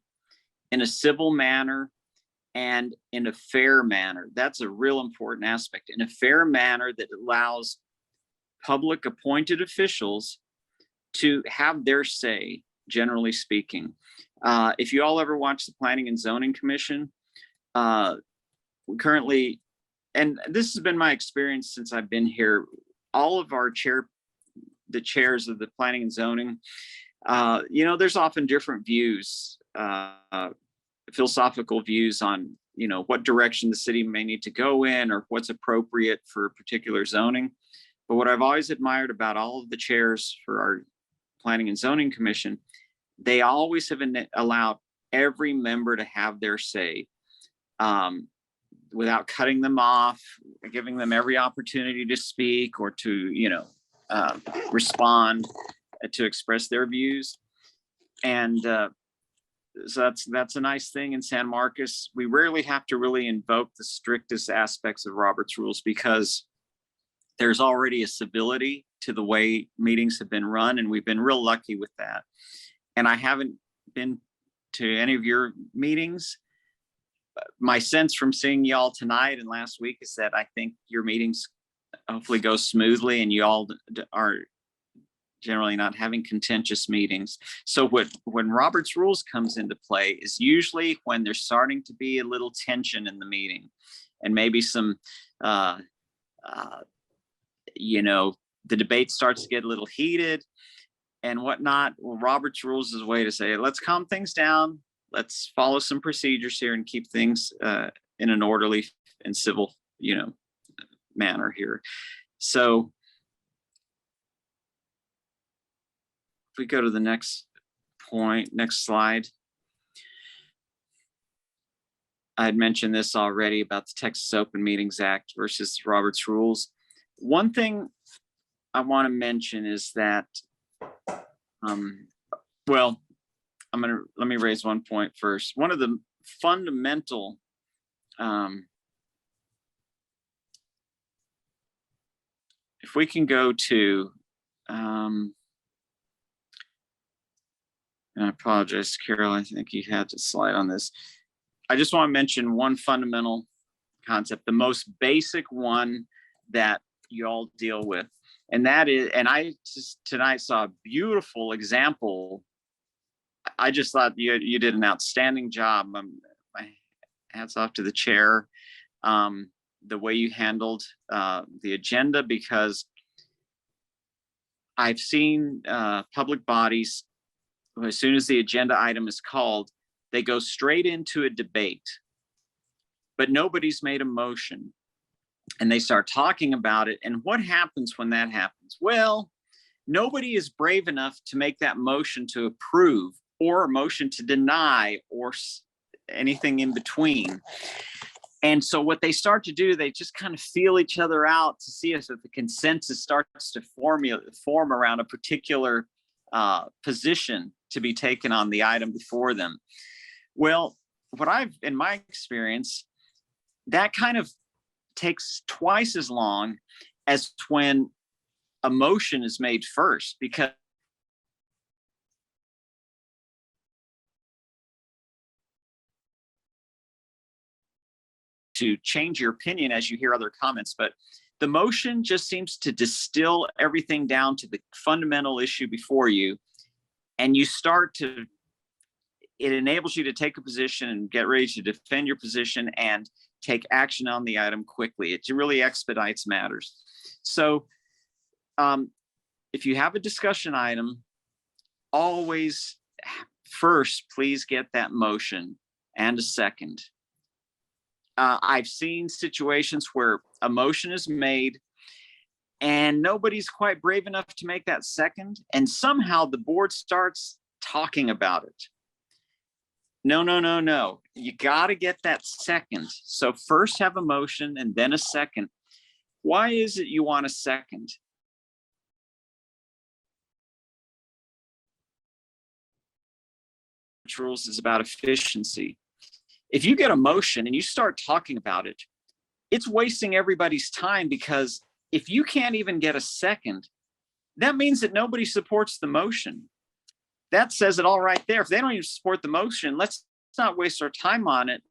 F: in a civil manner, and in a fair manner. That's a real important aspect. In a fair manner that allows public appointed officials to have their say, generally speaking. If you all ever watch the Planning and Zoning Commission, we currently, and this has been my experience since I've been here, all of our the chairs of the Planning and Zoning, there's often different views, philosophical views on, what direction the city may need to go in or what's appropriate for particular zoning. But what I've always admired about all of the chairs for our Planning and Zoning Commission, they always have allowed every member to have their say, without cutting them off, giving them every opportunity to speak or to, respond, to express their views. And so that's a nice thing in San Marcos. We rarely have to really invoke the strictest aspects of Robert's rules because there's already a civility to the way meetings have been run, and we've been real lucky with that. And I haven't been to any of your meetings. My sense from seeing y'all tonight and last week is that I think your meetings hopefully go smoothly and you all are generally not having contentious meetings. So when Robert's rules comes into play is usually when there's starting to be a little tension in the meeting and maybe some, the debate starts to get a little heated and whatnot. Well, Robert's rules is a way to say, let's calm things down. Let's follow some procedures here and keep things in an orderly and civil, manner here. So if we go to the next slide. I had mentioned this already about the Texas Open Meetings Act versus Robert's Rules. One thing I want to mention is that, let me raise one point first. One of the fundamental if we can go to, and I apologize, Carol, I think you had to slide on this. I just want to mention one fundamental concept, the most basic one that you all deal with. And that is, and I just tonight saw a beautiful example. I just thought you did an outstanding job. My hats off to the chair. The way you handled the agenda, because I've seen public bodies, as soon as the agenda item is called, they go straight into a debate, but nobody's made a motion. And they start talking about it. And what happens when that happens? Well, nobody is brave enough to make that motion to approve or a motion to deny or anything in between. And so what they start to do, they just kind of feel each other out to see if the consensus starts to form around a particular position to be taken on the item before them. Well, in my experience, that kind of takes twice as long as when a motion is made first, because to change your opinion as you hear other comments, but the motion just seems to distill everything down to the fundamental issue before you. And it enables you to take a position and get ready to defend your position and take action on the item quickly. It really expedites matters. So if you have a discussion item, always first, please get that motion and a second. I've seen situations where a motion is made and nobody's quite brave enough to make that second, and somehow the board starts talking about it. No, no, no, no. You got to get that second. So first have a motion and then a second. Why is it you want a second? Rules is about efficiency. If you get a motion and you start talking about it, it's wasting everybody's time, because if you can't even get a second, that means that nobody supports the motion. That says it all right there. If they don't even support the motion, let's not waste our time on it.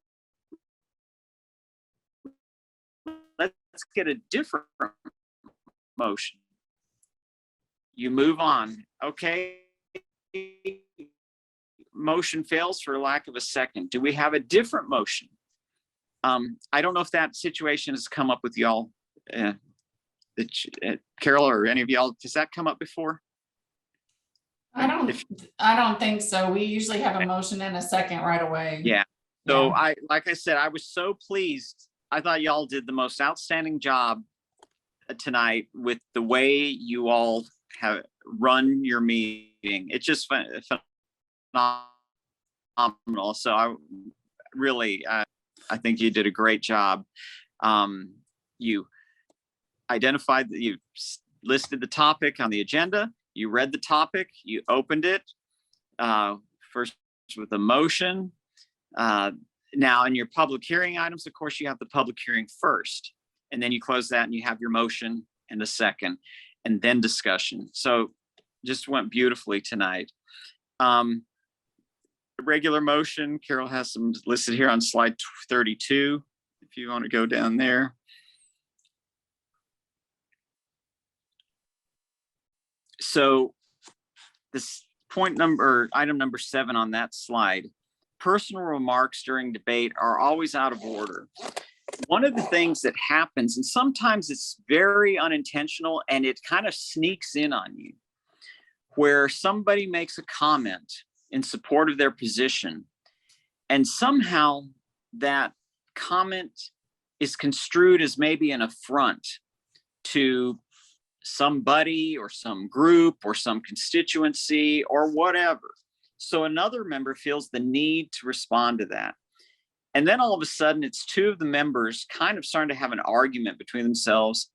F: Let's get a different motion. You move on. Okay. Motion fails for lack of a second. Do we have a different motion? I don't know if that situation has come up with y'all, Carol, or any of y'all. Does that come up before?
C: I don't think so. We usually have a motion and a second right away.
F: Yeah. So
C: Yeah.
F: like I said, I was so pleased. I thought y'all did the most outstanding job tonight with the way you all have run your meeting. It's just phenomenal. So I really, I think you did a great job. You identified that you listed the topic on the agenda. You read the topic, you opened it first with a motion. Now in your public hearing items, of course, you have the public hearing first, and then you close that and you have your motion and a second, and then discussion. So just went beautifully tonight. Regular motion, Carol has some listed here on slide 32, if you want to go down there. So this item number 7 on that slide, personal remarks during debate are always out of order. One of the things that happens, and sometimes it's very unintentional and it kind of sneaks in on you, where somebody makes a comment in support of their position, and somehow that comment is construed as maybe an affront to somebody or some group or some constituency or whatever. So another member feels the need to respond to that. And then all of a sudden, it's two of the members kind of starting to have an argument between themselves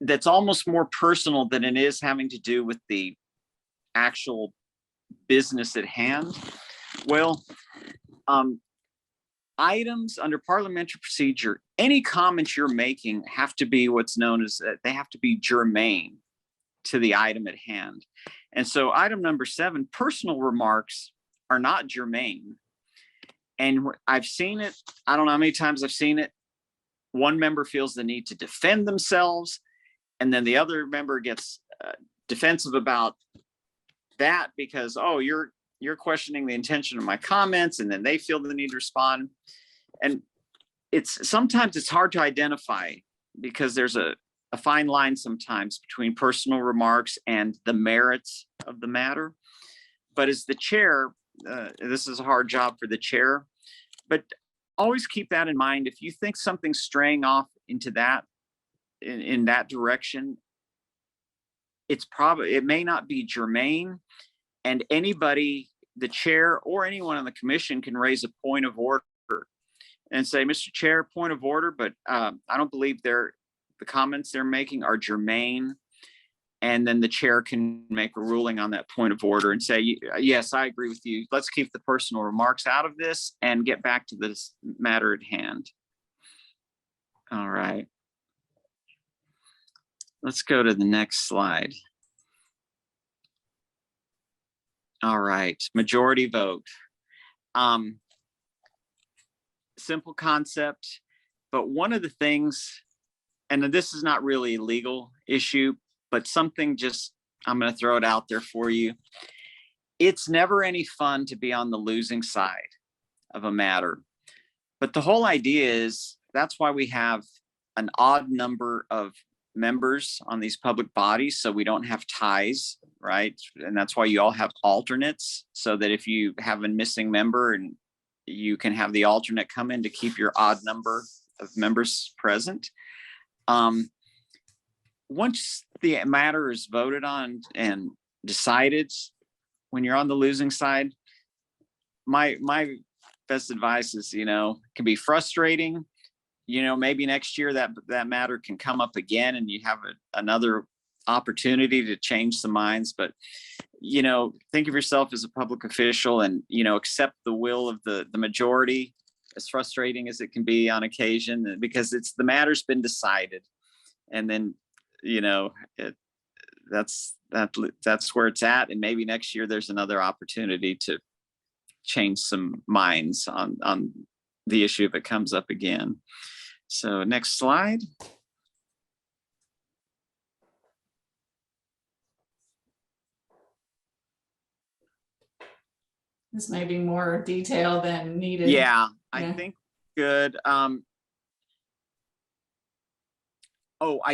F: that's almost more personal than it is having to do with the actual business at hand. Well, items under parliamentary procedure, any comments you're making have to be what's known as, they have to be germane to the item at hand. And so item number 7, personal remarks are not germane. And I've seen it, I don't know how many times I've seen it. One member feels the need to defend themselves, and then the other member gets defensive about that because, oh, you're questioning the intention of my comments, and then they feel the need to respond. And sometimes it's hard to identify because there's a fine line sometimes between personal remarks and the merits of the matter. But as the chair, this is a hard job for the chair, but always keep that in mind. If you think something's straying off into that, in that direction, it may not be germane, and anybody, the chair or anyone on the commission, can raise a point of order and say, Mr. Chair, point of order, but I don't believe the comments they're making are germane. And then the chair can make a ruling on that point of order and say, yes, I agree with you. Let's keep the personal remarks out of this and get back to this matter at hand. All right. Let's go to the next slide. All right, majority vote. Simple concept, but one of the things, and this is not really a legal issue, but something I'm going to throw it out there for you. It's never any fun to be on the losing side of a matter. But the whole idea is that's why we have an odd number of members on these public bodies, so we don't have ties, right? And that's why you all have alternates, so that if you have a missing member, and you can have the alternate come in to keep your odd number of members present. once the matter is voted on and decided, when you're on the losing side, my best advice is, it can be frustrating. Maybe next year that matter can come up again and you have another opportunity to change some minds. But, think of yourself as a public official and, accept the will of the majority, as frustrating as it can be on occasion, because the matter's been decided. And then, that's where it's at. And maybe next year there's another opportunity to change some minds on the issue if it comes up again. So next slide.
C: This may be more detail than needed.
F: Yeah, I
C: Yeah.
F: think good. I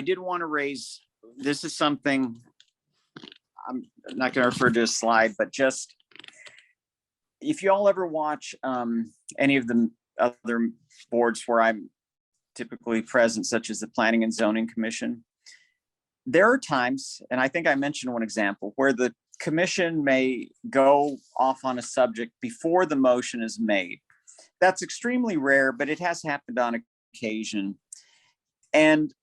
F: did want to raise, this is something, I'm not going to refer to a slide, but just if you all ever watch any of the other boards where I'm typically present, such as the Planning and Zoning Commission, there are times, and I think I mentioned one example, where the commission may go off on a subject before the motion is made. That's extremely rare, but it has happened on occasion. And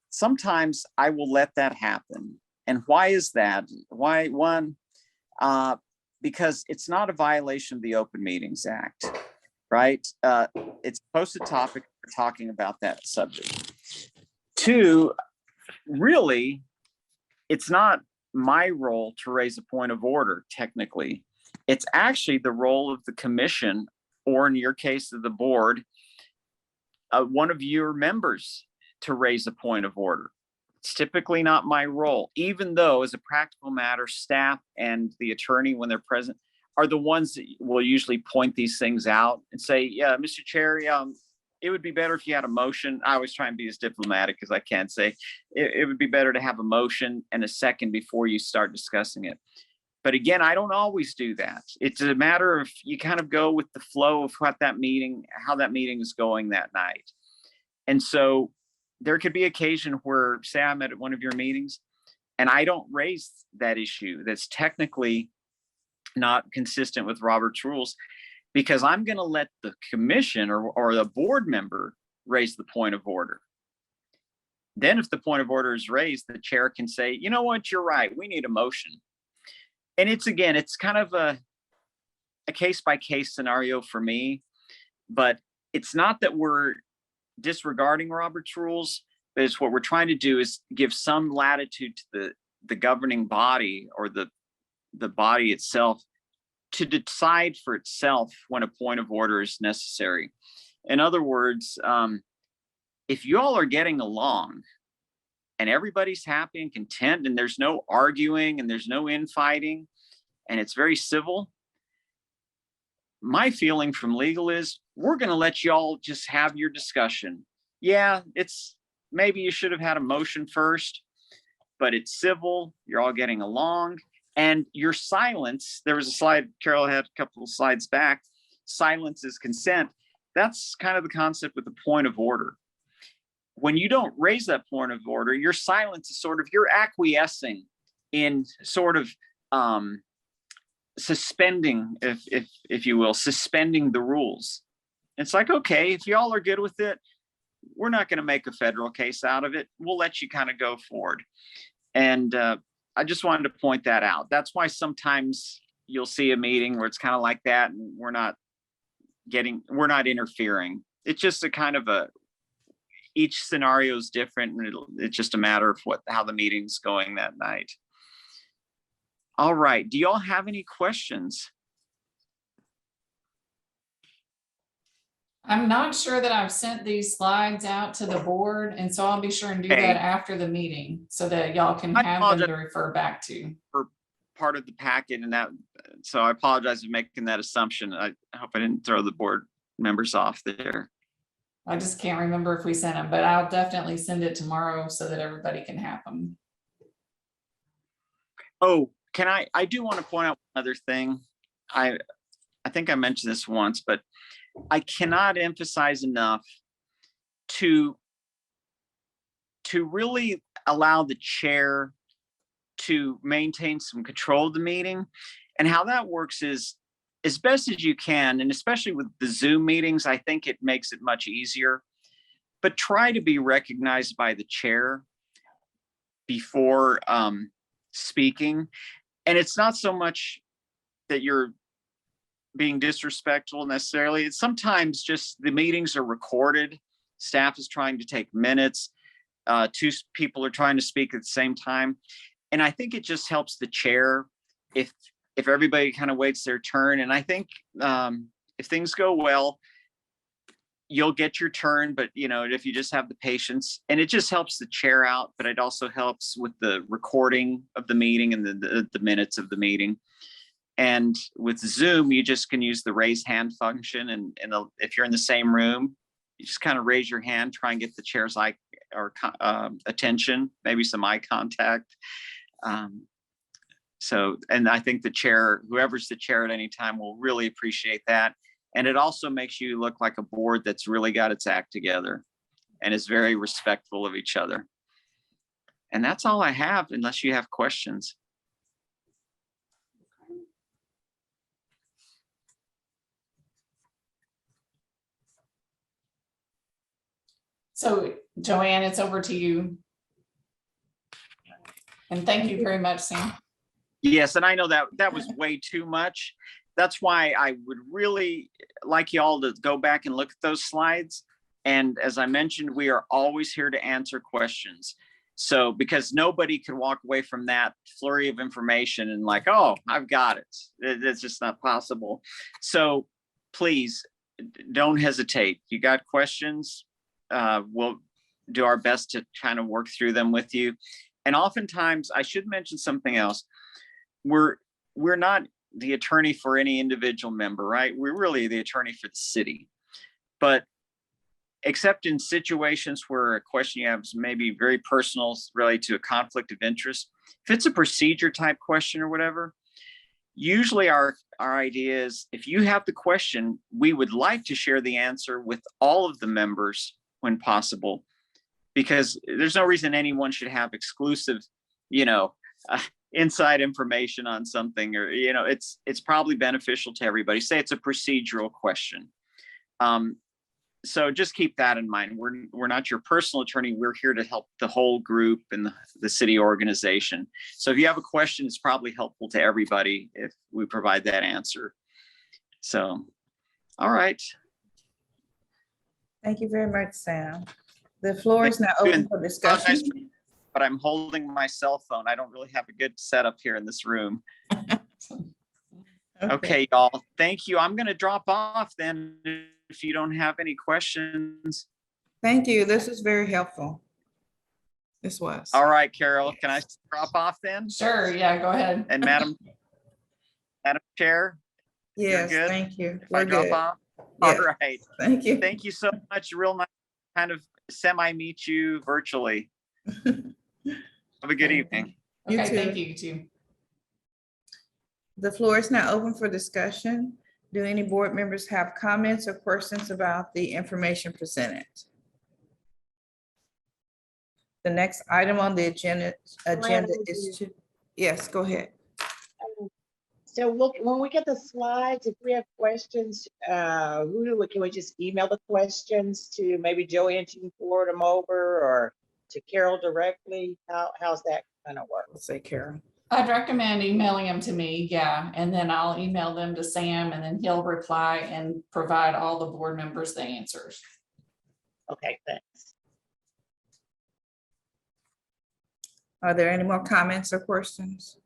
F: sometimes I will let that happen. And why is that? Why? One, because it's not a violation of the Open Meetings Act, right? It's a posted topic, we're talking about that subject. Two, really, it's not my role to raise a point of order, technically. It's actually the role of the commission, or in your case of the board, one of your members to raise a point of order. It's typically not my role, even though as a practical matter, staff and the attorney, when they're present, are the ones that will usually point these things out and say, yeah, Mr. Chair, it would be better if you had a motion. I always try and be as diplomatic as I can, say it would be better to have a motion and a second before you start discussing it. But again, I don't always do that. It's a matter of you kind of go with the flow of how that meeting is going that night. And so there could be occasion where, say I'm at one of your meetings and I don't raise that issue that's technically not consistent with Robert's rules, because I'm going to let the commission or the board member raise the point of order. Then if the point of order is raised, the chair can say, you know what, you're right, we need a motion. And it's kind of a case-by-case scenario for me, but it's not that we're disregarding Robert's rules, but it's what we're trying to do is give some latitude to the governing body or the body itself to decide for itself when a point of order is necessary. In other words, if you all are getting along and everybody's happy and content and there's no arguing and there's no infighting and it's very civil, my feeling from legal is we're going to let you all just have your discussion. Yeah, maybe you should have had a motion first, but it's civil, you're all getting along. And your silence, there was a slide, Carol had a couple of slides back, silence is consent. That's kind of the concept with the point of order. When you don't raise that point of order, your silence is sort of, you're acquiescing in sort of suspending, if you will, suspending the rules. It's like, okay, if y'all are good with it, we're not going to make a federal case out of it. We'll let you kind of go forward. And I just wanted to point that out. That's why sometimes you'll see a meeting where it's kind of like that and we're not interfering. It's just a kind of each scenario is different and it's just a matter of how the meeting's going that night. All right. Do y'all have any questions?
C: I'm not sure that I've sent these slides out to the board, and so I'll be sure and do
F: Okay.
C: that after the meeting so that y'all can
F: I
C: have them
F: apologize.
C: to refer back to.
F: For part of the packet and that, so I apologize for making that assumption. I hope I didn't throw the board members off there.
C: I just can't remember if we sent them, but I'll definitely send it tomorrow so that everybody can have them.
F: Oh, I do want to point out another thing. I think I mentioned this once, but I cannot emphasize enough to really allow the chair to maintain some control of the meeting. And how that works is as best as you can, and especially with the Zoom meetings, I think it makes it much easier. But try to be recognized by the chair before speaking. And it's not so much that you're being disrespectful necessarily. It's sometimes just the meetings are recorded. Staff is trying to take minutes. Two people are trying to speak at the same time. And I think it just helps the chair if everybody kind of waits their turn. And I think if things go well, you'll get your turn, but if you just have the patience, and it just helps the chair out, but it also helps with the recording of the meeting and the minutes of the meeting. And with Zoom, you just can use the raise hand function. And if you're in the same room, you just kind of raise your hand, try and get the chair's eye or attention, maybe some eye contact. And I think the chair, whoever's the chair at any time, will really appreciate that. And it also makes you look like a board that's really got its act together and is very respectful of each other. And that's all I have, unless you have questions.
C: So Joanne, it's over to you. And thank you very much, Sam.
F: Yes, and I know that was way too much. That's why I would really like you all to go back and look at those slides. And as I mentioned, we are always here to answer questions. So because nobody can walk away from that flurry of information and like, oh, I've got it. It's just not possible. So please don't hesitate. You got questions? We'll do our best to kind of work through them with you. And oftentimes, I should mention something else. We're not the attorney for any individual member, right? We're really the attorney for the city. But except in situations where a question you have is maybe very personal, related to a conflict of interest, if it's a procedure type question or whatever, usually our idea is if you have the question, we would like to share the answer with all of the members when possible, because there's no reason anyone should have exclusive, inside information on something, or, it's probably beneficial to everybody. Say it's a procedural question. So just keep that in mind. We're not your personal attorney. We're here to help the whole group and the city organization. So if you have a question, it's probably helpful to everybody if we provide that answer. So, all right.
A: Thank you very much, Sam. The floor is now open for discussion.
F: But I'm holding my cell phone. I don't really have a good setup here in this room. Okay, y'all. Thank you. I'm going to drop off then if you don't have any questions.
A: Thank you. This is very helpful. This was.
F: All right, Carol, can I drop off then?
C: Sure, yeah, go ahead.
F: And Madam Chair?
A: Yes,
F: good?
A: tag you.
F: If I
A: We're
F: drop
A: good.
F: off?
A: Yes.
F: All right.
A: Thank you.
F: Thank you so much. Real nice kind of semi-meet you virtually. Have a good evening.
A: You
C: Okay,
A: too.
C: thank you, you too.
A: The floor is now open for discussion. Do any board members have comments or questions about the information presented? The next item on the agenda is to, yes, go ahead.
E: So when we get the slides, if we have questions, can we just email the questions to maybe Joanne, she can forward them over, or to Carol directly? How's that gonna work?
A: Let's say Carol.
C: I'd recommend emailing them to me, yeah, and then I'll email them to Sam, and then he'll reply and provide all the board members the answers.
E: Okay, thanks.
A: Are there any more comments or questions?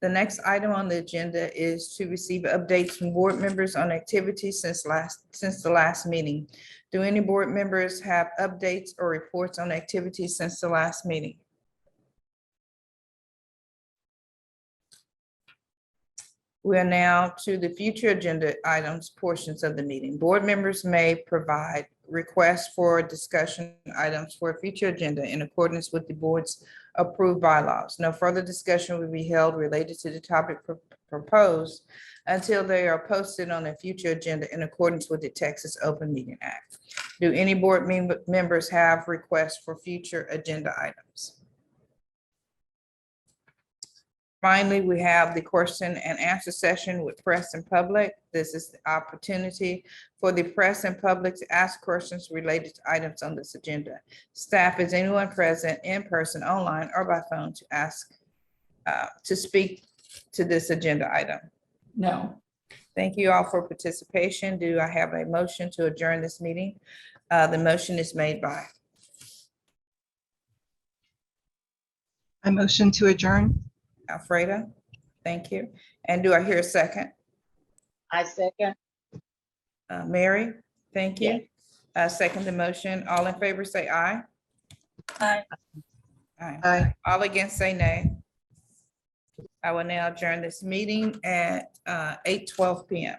A: The next item on the agenda is to receive updates from board members on activities since the last meeting. Do any board members have updates or reports on activities since the last meeting? We are now to the future agenda items portions of the meeting. Board members may provide requests for discussion items for a future agenda in accordance with the board's approved bylaws. No further discussion will be held related to the topic proposed until they are posted on a future agenda in accordance with the Texas Open Meeting Act. Do any board members have requests for future agenda items? Finally, we have the question and answer session with press and public. This is the opportunity for the press and public to ask questions related to items on this agenda. Staff, is anyone present in person, online, or by phone to ask, to speak to this agenda item?
C: No.
A: Thank you all for participation. Do I have a motion to adjourn this meeting? The motion is made by.
D: I motion to adjourn.
A: Alfreda, thank you. And do I hear a second?
E: I second.
A: Mary, thank you. Second the motion. All in favor, say aye.
B: Aye.
A: Aye.
D: Aye.
A: All against, say nay. I will now adjourn this meeting at 8:12 PM.